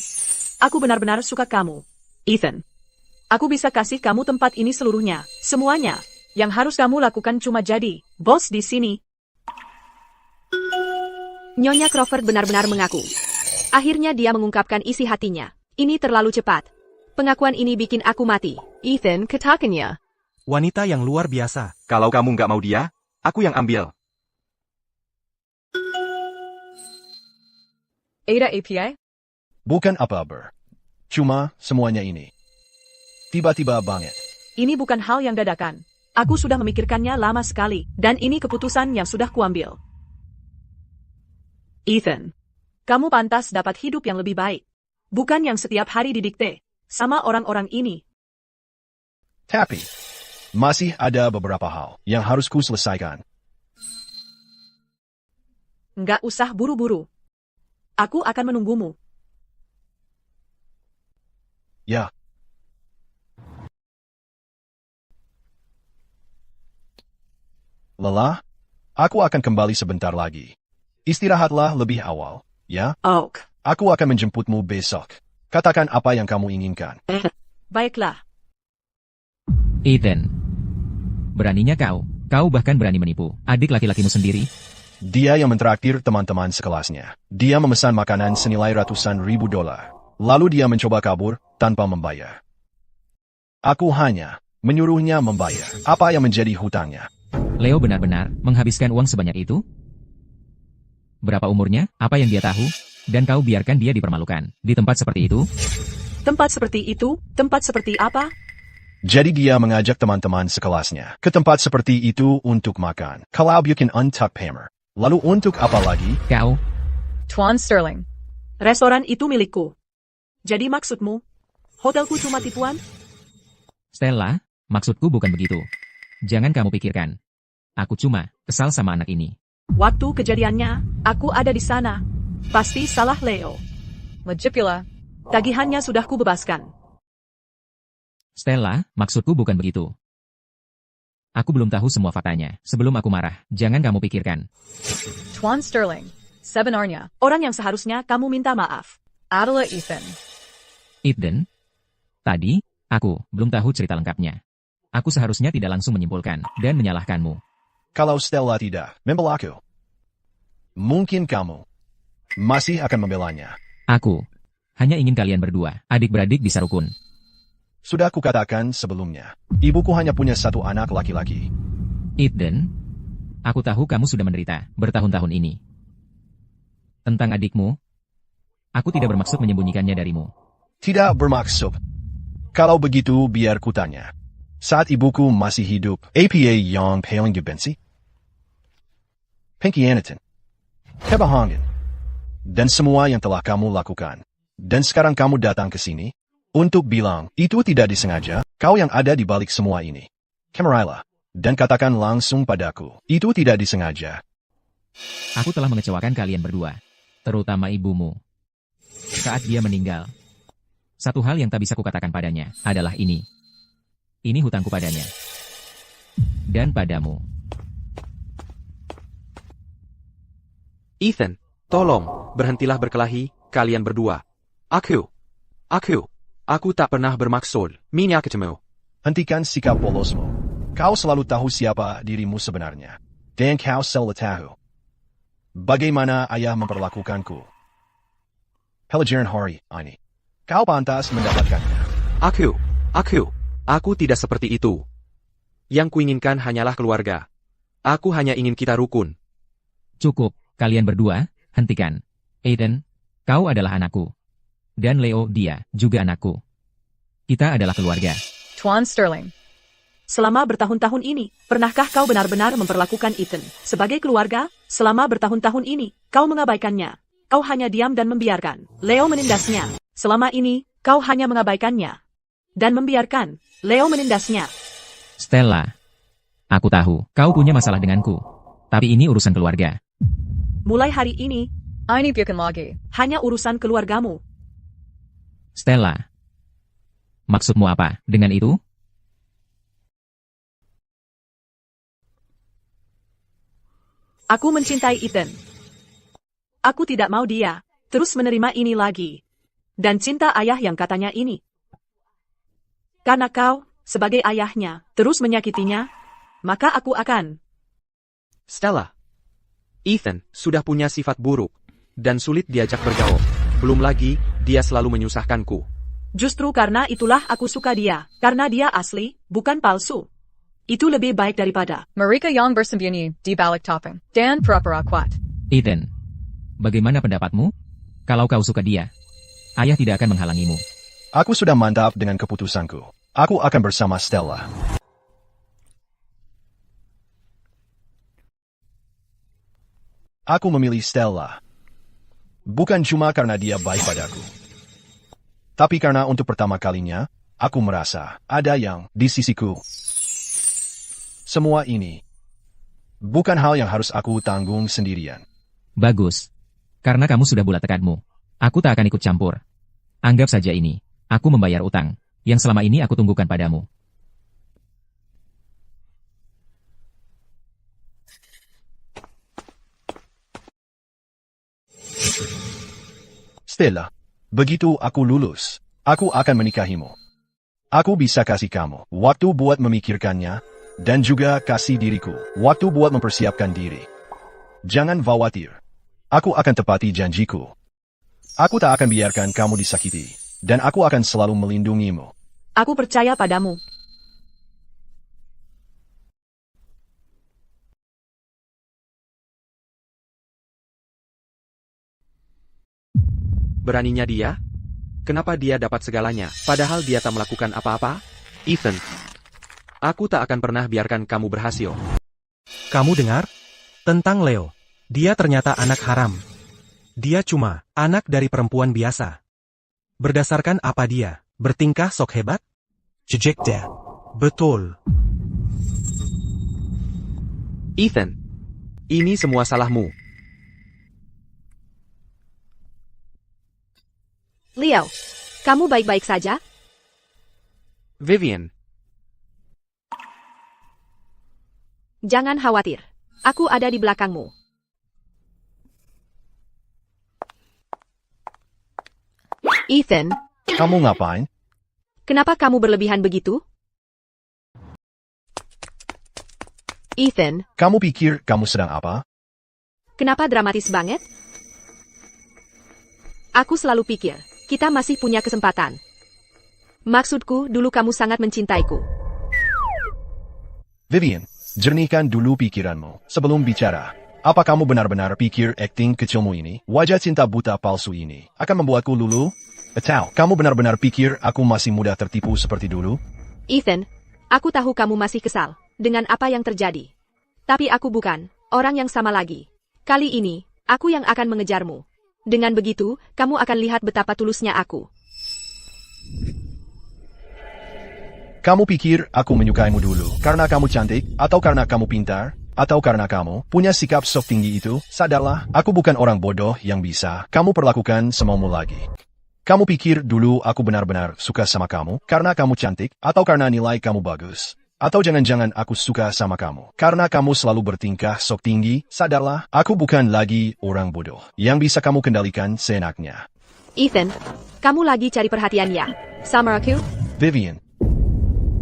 Aku benar-benar suka kamu. Ethan. Aku bisa kasih kamu tempat ini seluruhnya. Semuanya. Yang harus kamu lakukan cuma jadi bos di sini. Nyonya Crawford benar-benar mengaku. Akhirnya dia mengungkapkan isi hatinya. Ini terlalu cepat. Pengakuan ini bikin aku mati. Ethan, katakannya. Wanita yang luar biasa. Kalau kamu nggak mau dia, aku yang ambil. Ada API? Bukan apa-apa. Cuma semuanya ini. Tiba-tiba banget. Ini bukan hal yang dadakan. Aku sudah memikirkannya lama sekali, dan ini keputusan yang sudah kuambil. Ethan, kamu pantas dapat hidup yang lebih baik. Bukan yang setiap hari didikte sama orang-orang ini. Tapi, masih ada beberapa hal yang harus ku selesaikan. Nggak usah buru-buru. Aku akan menunggumu. Ya. Lelah, aku akan kembali sebentar lagi. Istirahatlah lebih awal, ya? Oak. Aku akan menjemputmu besok. Katakan apa yang kamu inginkan. Baiklah. Ethan. Beraninya kau bahkan berani menipu adik laki-lakimu sendiri. Dia yang mentraktir teman-teman sekelasnya. Dia memesan makanan senilai ratusan ribu dolar. Lalu dia mencoba kabur tanpa membayar. Aku hanya menyuruhnya membayar apa yang menjadi hutangnya. Leo benar-benar menghabiskan uang sebanyak itu? Berapa umurnya? Apa yang dia tahu? Dan kau biarkan dia dipermalukan di tempat seperti itu? Tempat seperti itu? Tempat seperti apa? Jadi dia mengajak teman-teman sekelasnya ke tempat seperti itu untuk makan. Kalau bikin untuck hammer. Lalu untuk apa lagi? Kau? Tuan Sterling. Restoran itu milikku. Jadi maksudmu, hotelku cuma tipuan? Stella, maksudku bukan begitu. Jangan kamu pikirkan. Aku cuma kesal sama anak ini. Waktu kejadiannya, aku ada di sana. Pasti salah Leo. Majipula. Tagihannya sudah kubebaskan. Stella, maksudku bukan begitu. Aku belum tahu semua faktanya. Sebelum aku marah, jangan kamu pikirkan. Tuan Sterling. Sebenarnya, orang yang seharusnya kamu minta maaf adalah Ethan. Ethan? Tadi, aku belum tahu cerita lengkapnya. Aku seharusnya tidak langsung menyimpulkan dan menyalahkanmu. Kalau Stella tidak membela aku, mungkin kamu masih akan membelanya. Aku hanya ingin kalian berdua, adik-beradik bisa rukun. Sudah kukatakan sebelumnya, ibuku hanya punya satu anak laki-laki. Ethan, aku tahu kamu sudah menderita bertahun-tahun ini. Tentang adikmu, aku tidak bermaksud menyembunyikannya darimu. Tidak bermaksud. Kalau begitu biar kutanya. Saat ibuku masih hidup, APA yang paling dibenci? Pengkhianatan. Kebohongan. Dan semua yang telah kamu lakukan. Dan sekarang kamu datang ke sini untuk bilang, itu tidak disengaja, kau yang ada di balik semua ini. Kemarailah. Dan katakan langsung padaku, itu tidak disengaja. Aku telah mengecewakan kalian berdua. Terutama ibumu. Saat dia meninggal. Satu hal yang tak bisa kukatakan padanya adalah ini. Ini hutangku padanya. Dan padamu. Ethan, tolong, berhentilah berkelahi, kalian berdua. Aku tak pernah bermaksud, minyak ketemu. Hentikan sikap polosmu. Kau selalu tahu siapa dirimu sebenarnya. Dan kau selalu tahu bagaimana ayah memperlakukanku. Pelajaran hari ini. Kau pantas mendapatkannya. Aku tidak seperti itu. Yang kuinginkan hanyalah keluarga. Aku hanya ingin kita rukun. Cukup, kalian berdua, hentikan. Aiden, Kau adalah anakku. Dan Leo, dia juga anakku. Kita adalah keluarga. Tuan Sterling. Selama bertahun-tahun ini, pernahkah kau benar-benar memperlakukan Ethan sebagai keluarga? Selama bertahun-tahun ini, kau mengabaikannya. Kau hanya diam dan membiarkan Leo menindasnya. Selama ini, kau hanya mengabaikannya dan membiarkan Leo menindasnya. Stella. Aku tahu, kau punya masalah denganku. Tapi ini urusan keluarga. Mulai hari ini, ini bukan lagi hanya urusan keluargamu. Stella. Maksudmu apa dengan itu? Aku mencintai Ethan. Aku tidak mau dia terus menerima ini lagi. Dan cinta ayah yang katanya ini. Karena kau, sebagai ayahnya, terus menyakitinya, maka aku akan. Stella. Ethan sudah punya sifat buruk dan sulit diajak bergaul. Belum lagi, dia selalu menyusahkanku. Justru karena itulah aku suka dia. Karena dia asli, bukan palsu. Itu lebih baik daripada mereka yang bersembunyi di balik topeng dan pura-pura kuat. Ethan. Bagaimana pendapatmu? Kalau kau suka dia, ayah tidak akan menghalangimu. Aku sudah mantap dengan keputusanku. Aku akan bersama Stella. Aku memilih Stella. Bukan cuma karena dia baik padaku. Tapi karena untuk pertama kalinya, aku merasa ada yang di sisiku. Semua ini bukan hal yang harus aku tanggung sendirian. Bagus. Karena kamu sudah bulat tekadmu. Aku tak akan ikut campur. Anggap saja ini. Aku membayar utang yang selama ini aku tunggukan padamu. Stella, begitu aku lulus, aku akan menikahimu. Aku bisa kasih kamu waktu buat memikirkannya, dan juga kasih diriku waktu buat mempersiapkan diri. Jangan khawatir. Aku akan tepati janjiku. Aku tak akan biarkan kamu disakiti, dan aku akan selalu melindungimu. Aku percaya padamu. Beraninya dia? Kenapa dia dapat segalanya, padahal dia tak melakukan apa-apa? Ethan, aku tak akan pernah biarkan kamu berhasil. Kamu dengar? Tentang Leo. Dia ternyata anak haram. Dia cuma anak dari perempuan biasa. Berdasarkan apa dia bertingkah sok hebat? Jejak dia. Betul. Ethan, ini semua salahmu. Leo, kamu baik-baik saja? Vivian. Jangan khawatir. Aku ada di belakangmu. Ethan. Kamu ngapain? Kenapa kamu berlebihan begitu? Ethan. Kamu pikir kamu sedang apa? Kenapa dramatis banget? Aku selalu pikir, kita masih punya kesempatan. Maksudku, dulu kamu sangat mencintaiku. Vivian, jernihkan dulu pikiranmu sebelum bicara. Apa kamu benar-benar pikir akting kecilmu ini, wajah cinta buta palsu ini, akan membuatku lulu? Atau kamu benar-benar pikir aku masih mudah tertipu seperti dulu? Ethan, aku tahu kamu masih kesal dengan apa yang terjadi. Tapi aku bukan orang yang sama lagi. Kali ini, aku yang akan mengejarmu. Dengan begitu, kamu akan lihat betapa tulusnya aku. Kamu pikir aku menyukaimu dulu karena kamu cantik, atau karena kamu pintar, atau karena kamu punya sikap sok tinggi itu? Sadarlah, aku bukan orang bodoh yang bisa kamu perlakukan semaumu lagi. Kamu pikir dulu aku benar-benar suka sama kamu karena kamu cantik, atau karena nilai kamu bagus? Atau jangan-jangan aku suka sama kamu karena kamu selalu bertingkah sok tinggi? Sadarlah, aku bukan lagi orang bodoh yang bisa kamu kendalikan seenaknya. Ethan, kamu lagi cari perhatian ya? Sama aku? Vivian,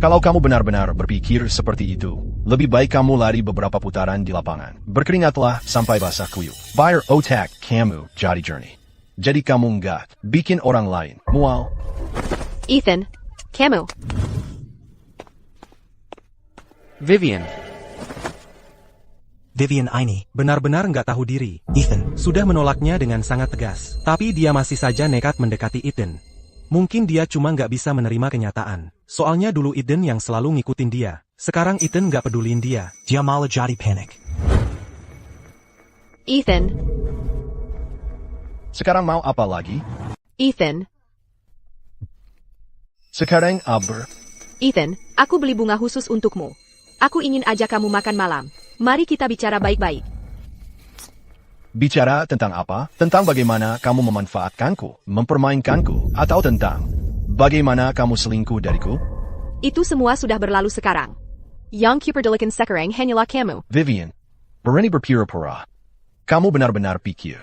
kalau kamu benar-benar berpikir seperti itu, lebih baik kamu lari beberapa putaran di lapangan. Berkeringatlah sampai basah kuyup. Biar otak kamu jadi jernih. Jadi kamu enggak bikin orang lain mual. Ethan, kamu. Vivian ini benar-benar nggak tahu diri. Ethan sudah menolaknya dengan sangat tegas, tapi dia masih saja nekat mendekati Eden. Mungkin dia cuma nggak bisa menerima kenyataan. Soalnya dulu Eden yang selalu ngikutin dia. Sekarang Eden nggak pedulin dia. Dia malah jadi panik. Ethan, Sekarang mau apa lagi? Ethan, Sekarang aber. Ethan, aku beli bunga khusus untukmu. Aku ingin ajak kamu makan malam. Mari kita bicara baik-baik. Bicara tentang apa? Tentang bagaimana kamu memanfaatkanku, mempermainkanku, atau tentang bagaimana kamu selingkuh dariku? Itu semua sudah berlalu sekarang. yang kiperdelikan sekarang hanyalah kamu. Vivian, berani berpura-pura. Kamu benar-benar pikir.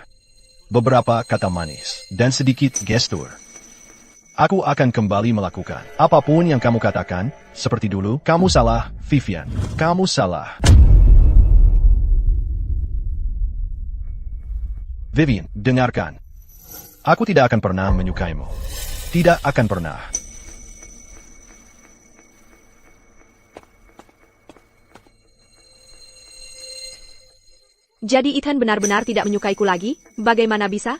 Beberapa kata manis dan sedikit gestur. Aku akan kembali melakukan apapun yang kamu katakan. Seperti dulu, kamu salah, Vivian. Kamu salah. Vivian, dengarkan. Aku tidak akan pernah menyukaimu. Tidak akan pernah. Jadi Ethan benar-benar tidak menyukaiku lagi? Bagaimana bisa?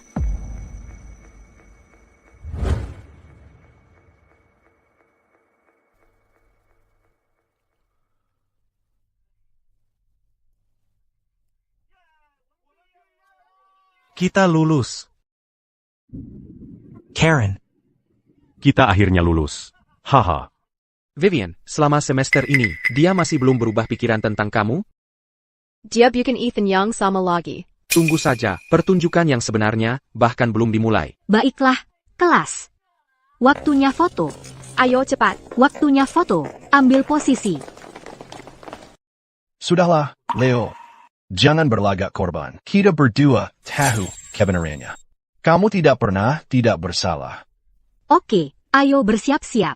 Kita lulus. Karen. Kita akhirnya lulus. Haha. Vivian, selama semester ini, dia masih belum berubah pikiran tentang kamu? Dia bikin Ethan yang sama lagi. Tunggu saja, pertunjukan yang sebenarnya bahkan belum dimulai. Baiklah, kelas. Waktunya foto. Ayo cepat. Waktunya foto. Ambil posisi. Sudahlah, Leo. Jangan berlagak korban. Kita berdua tahu kebenarannya. Kamu tidak pernah tidak bersalah. Oke, ayo bersiap-siap.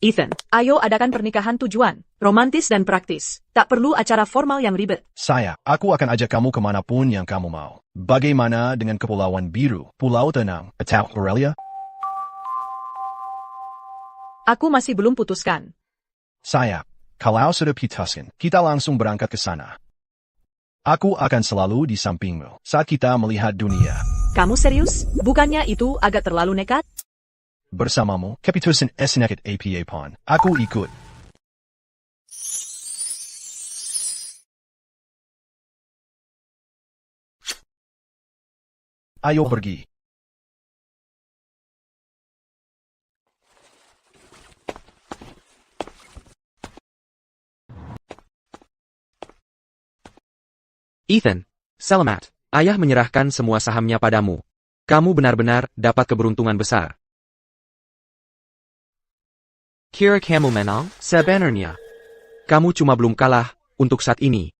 Ethan, ayo adakan pernikahan tujuan, romantis dan praktis. Tak perlu acara formal yang ribet. Aku akan ajak kamu kemanapun yang kamu mau. Bagaimana dengan Kepulauan Biru, Pulau Tenang, atau Aurelia? Aku masih belum putuskan. Kalau sudah putuskan, kita langsung berangkat ke sana. Aku akan selalu di sampingmu saat kita melihat dunia. Kamu serius? Bukannya itu agak terlalu nekat? Bersamamu, keputusan esneket APA pon. Aku ikut. Ayo pergi. Ethan, selamat. Ayah menyerahkan semua sahamnya padamu. Kamu benar-benar dapat keberuntungan besar. Kira kamu menang? Sebenarnya. Kamu cuma belum kalah untuk saat ini.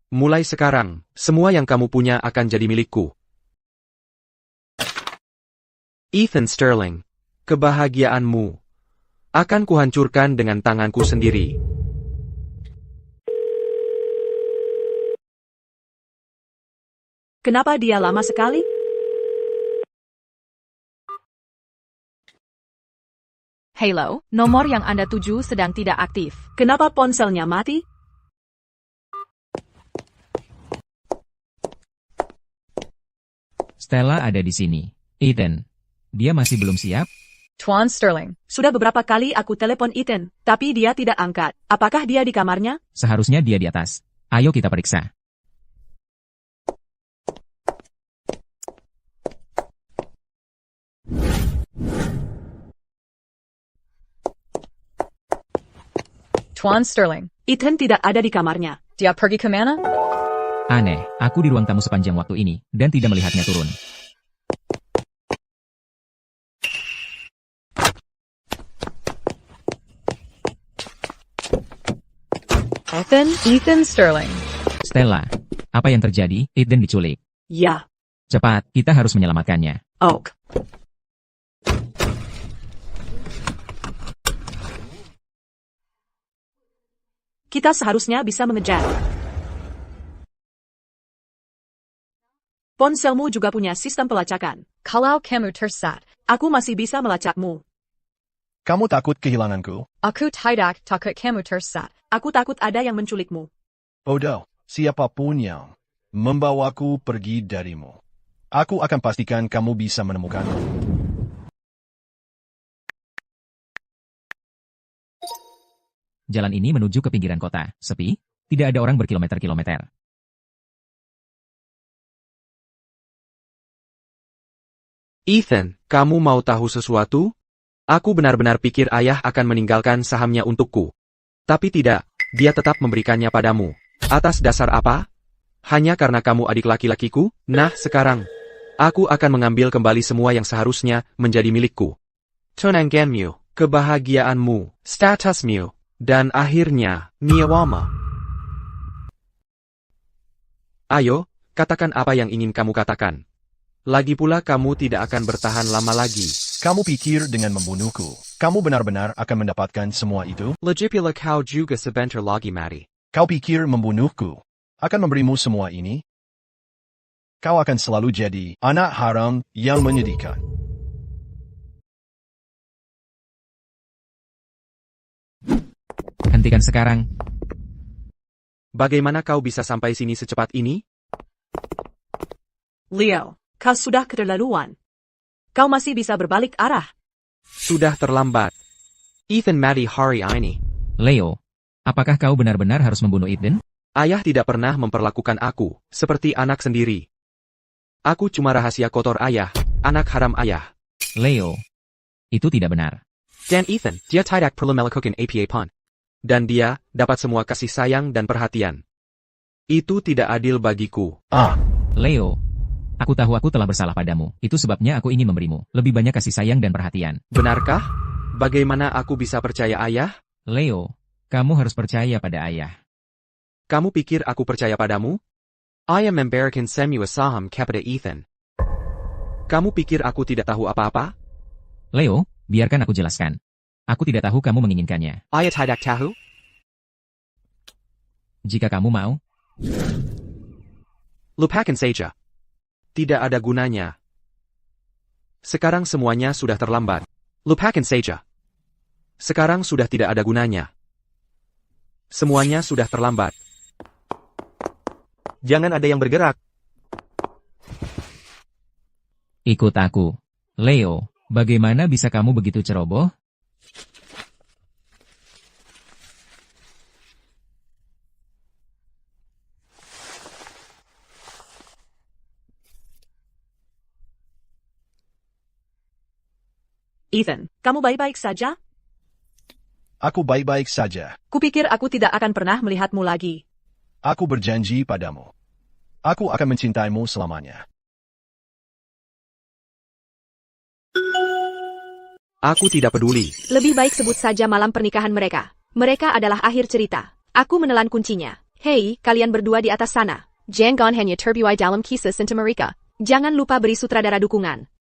Mulai sekarang, semua yang kamu punya akan jadi milikku. Ethan Sterling, kebahagiaanmu akan kuhancurkan dengan tanganku sendiri. Kenapa dia lama sekali? Halo, nomor yang Anda tuju sedang tidak aktif. Kenapa ponselnya mati? Stella ada di sini. Ethan, dia masih belum siap? Tuan Sterling. Sudah beberapa kali aku telepon Ethan, tapi dia tidak angkat. Apakah dia di kamarnya? Seharusnya dia di atas. Ayo kita periksa. Tuan Sterling. Ethan tidak ada di kamarnya. Dia pergi kemana? Aneh, aku di ruang tamu sepanjang waktu ini, dan tidak melihatnya turun. Ethan Sterling. Stella, apa yang terjadi? Ethan diculik. Ya. Cepat, kita harus menyelamatkannya. Oak. Kita seharusnya bisa mengejar. Ponselmu juga punya sistem pelacakan. Kalau kamu tersesat, aku masih bisa melacakmu. Kamu takut kehilanganku? Aku tidak takut kamu tersesat. Aku takut ada yang menculikmu. Bodoh, siapapun yang membawaku pergi darimu. Aku akan pastikan kamu bisa menemukanku. Jalan ini menuju ke pinggiran kota. Sepi, tidak ada orang berkilometer-kilometer. Ethan, kamu mau tahu sesuatu? Aku benar-benar pikir ayah akan meninggalkan sahamnya untukku. Tapi tidak, dia tetap memberikannya padamu. Atas dasar apa? Hanya karena kamu adik laki-lakiku? Nah, sekarang, aku akan mengambil kembali semua yang seharusnya menjadi milikku. Tunanganmu, kebahagiaanmu, statusmu, dan akhirnya, nyawamu. Ayo, katakan apa yang ingin kamu katakan. Lagi pula kamu tidak akan bertahan lama lagi. Kamu pikir dengan membunuhku, kamu benar-benar akan mendapatkan semua itu? Lagipula kau juga sebentar lagi mati. Kau pikir membunuhku akan memberimu semua ini? Kau akan selalu jadi anak haram yang menyedihkan. Hentikan sekarang. Bagaimana kau bisa sampai sini secepat ini? Leo, kau sudah keterlaluan. Kau masih bisa berbalik arah. Sudah terlambat. Ethan mati hari ini. Leo, apakah kau benar-benar harus membunuh Ethan? Ayah tidak pernah memperlakukan aku seperti anak sendiri. Aku cuma rahasia kotor ayah, anak haram ayah. Leo, itu tidak benar. Dan Ethan, dia tidak perlu melakukan apa pun. Dan dia dapat semua kasih sayang dan perhatian. Itu tidak adil bagiku. Leo, aku tahu aku telah bersalah padamu. Itu sebabnya aku ingin memberimu lebih banyak kasih sayang dan perhatian. Benarkah? Bagaimana aku bisa percaya ayah? Leo, kamu harus percaya pada ayah. Kamu pikir aku percaya padamu? I am memberikan semua saham kepada Ethan. Kamu pikir aku tidak tahu apa-apa? Leo, biarkan aku jelaskan. Aku tidak tahu kamu menginginkannya. Ayah tidak tahu? Jika kamu mau. Lupakan saja. Tidak ada gunanya. Sekarang semuanya sudah terlambat. Lupakan saja. Sekarang sudah tidak ada gunanya. Semuanya sudah terlambat. Jangan ada yang bergerak. Ikut aku. Leo, bagaimana bisa kamu begitu ceroboh? Ethan, kamu baik-baik saja? Aku baik-baik saja. Kupikir aku tidak akan pernah melihatmu lagi. Aku berjanji padamu. Aku akan mencintaimu selamanya. Aku tidak peduli. Lebih baik sebut saja malam pernikahan mereka. Mereka adalah akhir cerita. Aku menelan kuncinya. Hei, kalian berdua di atas sana. Jangan hanya terbuai dalam kisah cinta mereka. Jangan lupa beri sutradara dukungan.